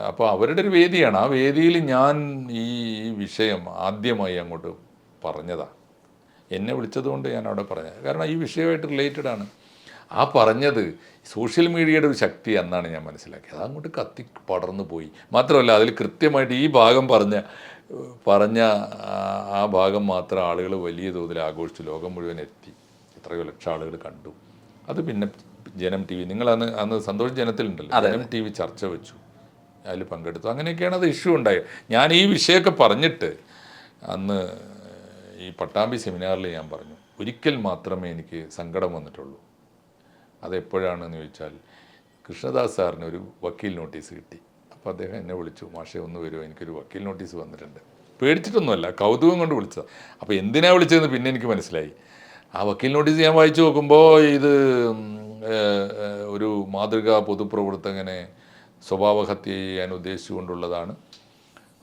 അപ്പോൾ അവരുടെ ഒരു വേദിയാണ്. ആ വേദിയിൽ ഞാൻ ഈ വിഷയം ആദ്യമായി അങ്ങോട്ട് പറഞ്ഞതാണ്. എന്നെ വിളിച്ചതുകൊണ്ട് ഞാൻ അവിടെ പറഞ്ഞത്, കാരണം ഈ വിഷയമായിട്ട് റിലേറ്റഡ് ആണ്. ആ പറഞ്ഞത് സോഷ്യൽ മീഡിയയുടെ ഒരു ശക്തി എന്നാണ് ഞാൻ മനസ്സിലാക്കിയത്. അതങ്ങോട്ട് കത്തി പടർന്നു പോയി. മാത്രമല്ല അതിൽ കൃത്യമായിട്ട് ഈ ഭാഗം പറഞ്ഞ ആ ഭാഗം മാത്രം ആളുകൾ വലിയ തോതിൽ ആഘോഷിച്ചു. ലോകം മുഴുവൻ എത്തി, എത്രയോ ലക്ഷം ആളുകൾ കണ്ടു. അത് പിന്നെ ജനം TV, നിങ്ങൾ അന്ന് സന്തോഷ് ജനത്തിലുണ്ടല്ലോ, ജനം TV ചർച്ച വെച്ചു, അതിൽ പങ്കെടുത്തു. അങ്ങനെയൊക്കെയാണ് അത് ഇഷ്യൂ ഉണ്ടായത്. ഞാൻ ഈ വിഷയമൊക്കെ പറഞ്ഞിട്ട് അന്ന് ഈ പട്ടാമ്പി സെമിനാറിൽ ഞാൻ പറഞ്ഞു, ഒരിക്കൽ മാത്രമേ എനിക്ക് സങ്കടം വന്നിട്ടുള്ളൂ. അതെപ്പോഴാണെന്ന് ചോദിച്ചാൽ, കൃഷ്ണദാസ് സാറിന് ഒരു വക്കീൽ നോട്ടീസ് കിട്ടി. അപ്പോൾ അദ്ദേഹം എന്നെ വിളിച്ചു, മാഷേ ഒന്ന് വരുമോ, എനിക്കൊരു വക്കീൽ നോട്ടീസ് വന്നിട്ടുണ്ട്. പേടിച്ചിട്ടൊന്നുമല്ല, കൗതുകം കൊണ്ട് വിളിച്ചതാണ്. അപ്പോൾ എന്തിനാണ് വിളിച്ചതെന്ന് പിന്നെ എനിക്ക് മനസ്സിലായി. ആ വക്കീൽ നോട്ടീസ് ഞാൻ വായിച്ചു നോക്കുമ്പോൾ ഇത് ഒരു മാതൃകാ പൊതുപ്രവർത്തകനെ സ്വഭാവഹത്യ ചെയ്യാൻ ഉദ്ദേശിച്ചുകൊണ്ടുള്ളതാണ്.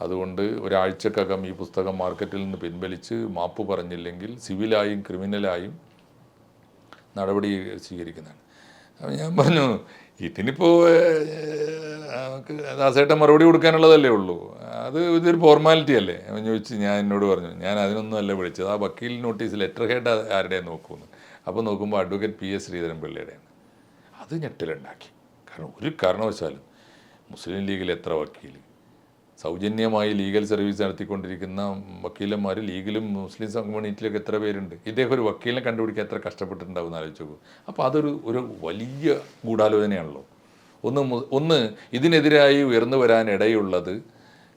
അതുകൊണ്ട് ഒരാഴ്ചക്കകം ഈ പുസ്തകം മാർക്കറ്റിൽ നിന്ന് പിൻവലിച്ച് മാപ്പ് പറഞ്ഞില്ലെങ്കിൽ സിവിലായും ക്രിമിനലായും നടപടി സ്വീകരിക്കുന്നതാണ്. അപ്പോൾ ഞാൻ പറഞ്ഞു, ഇതിനിപ്പോൾ ദാസേട്ടൻ മറുപടി കൊടുക്കാനുള്ളതല്ലേ ഉള്ളൂ, ഇതൊരു ഫോർമാലിറ്റി അല്ലേ. അവൻ ചോദിച്ചു, എന്നോട് പറഞ്ഞു, ഞാൻ അതിനൊന്നും അല്ല വിളിച്ചത്, ആ വക്കീൽ നോട്ടീസ് ലെറ്റർ ഹെഡ് ആരുടെ നോക്കുമെന്ന്. അപ്പോൾ നോക്കുമ്പോൾ അഡ്വക്കേറ്റ് PS ശ്രീധരൻപിള്ളയുടെയാണ്. അത് ഞെട്ടലുണ്ടാക്കി. കാരണം ഒരു കാരണവശാലും മുസ്ലിം ലീഗിൽ എത്ര വക്കീൽ, സൗജന്യമായി ലീഗൽ സർവീസ് നടത്തിക്കൊണ്ടിരിക്കുന്ന വക്കീലന്മാർ ലീഗിലും മുസ്ലിം കമ്മ്യൂണിറ്റിയിലൊക്കെ എത്ര പേരുണ്ട്. ഇദ്ദേഹം ഒരു വക്കീലിനെ കണ്ടുപിടിക്കാൻ എത്ര കഷ്ടപ്പെട്ടിട്ടുണ്ടാവും എന്ന് ആലോചിച്ച് നോക്കും. അപ്പോൾ ഒരു വലിയ ഗൂഢാലോചനയാണല്ലോ. ഒന്ന് ഇതിനെതിരായി ഉയർന്നു വരാൻ ഇടയുള്ളത്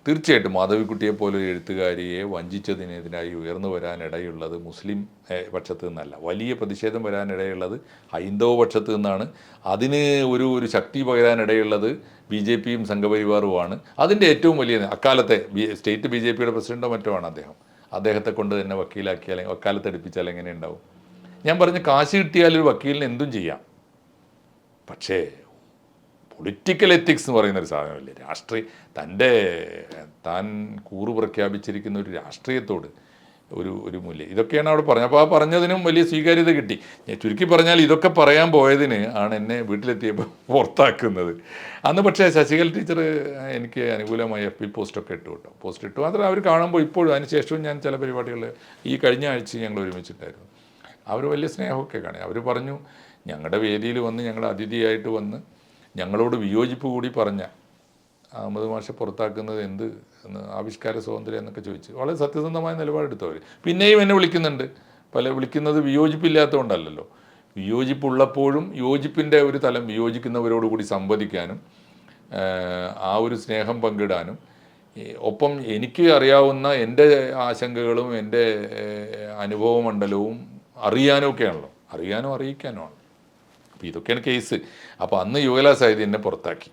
തീർച്ചയായിട്ടും മാധവിക്കുട്ടിയെ പോലെ ഒരു എഴുത്തുകാരിയെ വഞ്ചിച്ചതിനെതിരായി ഉയർന്നു വരാനിടയുള്ളത് മുസ്ലിം പക്ഷത്ത് നിന്നല്ല, വലിയ പ്രതിഷേധം വരാനിടയുള്ളത് ഹൈന്ദവ പക്ഷത്ത് നിന്നാണ്. അതിന് ഒരു ശക്തി പകരാനിടയുള്ളത് BJPയും സംഘപരിവാറുമാണ്. അതിൻ്റെ ഏറ്റവും വലിയ അക്കാലത്തെ സ്റ്റേറ്റ് BJPയുടെ പ്രസിഡന്റോ മറ്റോ ആണ് അദ്ദേഹം. അദ്ദേഹത്തെ കൊണ്ട് തന്നെ വക്കീലാക്കിയാൽ, വക്കാലത്ത് എടുപ്പിച്ചാൽ എങ്ങനെ ഉണ്ടാവും? ഞാൻ പറഞ്ഞ കാശ് കിട്ടിയാൽ ഒരു വക്കീലിന് എന്തും ചെയ്യാം. പക്ഷേ പൊളിറ്റിക്കൽ എത്തിക്സ് എന്ന് പറയുന്ന ഒരു സാധനമല്ലേ, താൻ കൂറ് പ്രഖ്യാപിച്ചിരിക്കുന്ന ഒരു രാഷ്ട്രീയത്തോട് ഒരു മൂല്യം, ഇതൊക്കെയാണ് അവിടെ പറഞ്ഞത്. അപ്പോൾ ആ പറഞ്ഞതിനും വലിയ സ്വീകാര്യത കിട്ടി. ഞാൻ ചുരുക്കി പറഞ്ഞാൽ ഇതൊക്കെ പറയാൻ പോയതിന് ആണ് എന്നെ വീട്ടിലെത്തിയപ്പോൾ പുറത്താക്കുന്നത്. അന്ന് പക്ഷേ ശശികല ടീച്ചർ എനിക്ക് അനുകൂലമായി FB പോസ്റ്റൊക്കെ ഇട്ടു കേട്ടോ, പോസ്റ്റ് ഇട്ടു. മാത്രമല്ല അവർ കാണുമ്പോൾ ഇപ്പോഴും അതിനുശേഷവും ഞാൻ ചില പരിപാടികൾ ഈ കഴിഞ്ഞ ആഴ്ച ഞങ്ങൾ ഒരുമിച്ചിട്ടായിരുന്നു, അവർ വലിയ സ്നേഹമൊക്കെ കാണി. അവർ പറഞ്ഞു ഞങ്ങളുടെ വേദിയിൽ വന്ന് ഞങ്ങളുടെ അതിഥിയായിട്ട് വന്ന് ഞങ്ങളോട് വിയോജിപ്പ് കൂടി പറഞ്ഞ അഹമ്മദ് മാഷെ പുറത്താക്കുന്നത് എന്ത് എന്ന്, ആവിഷ്കാര സ്വാതന്ത്ര്യം എന്നൊക്കെ ചോദിച്ച് വളരെ സത്യസന്ധമായ നിലപാടെടുത്തവർ. പിന്നെയും എന്നെ വിളിക്കുന്നുണ്ട്, വിളിക്കുന്നത് വിയോജിപ്പില്ലാത്തതുകൊണ്ടല്ലല്ലോ, വിയോജിപ്പുള്ളപ്പോഴും യോജിപ്പിൻ്റെ ഒരു തലം വിയോജിക്കുന്നവരോട് കൂടി സംവദിക്കാനും ആ ഒരു സ്നേഹം പങ്കിടാനും ഒപ്പം എനിക്ക് അറിയാവുന്ന എൻ്റെ ആശങ്കകളും എൻ്റെ അനുഭവ മണ്ഡലവും അറിയാനും ഒക്കെയാണല്ലോ, അറിയാനും അറിയിക്കാനുമാണ്. അപ്പോൾ ഇതൊക്കെയാണ് കേസ്. അപ്പോൾ അന്ന് യുവകലാ സാഹിതി എന്നെ പുറത്താക്കി.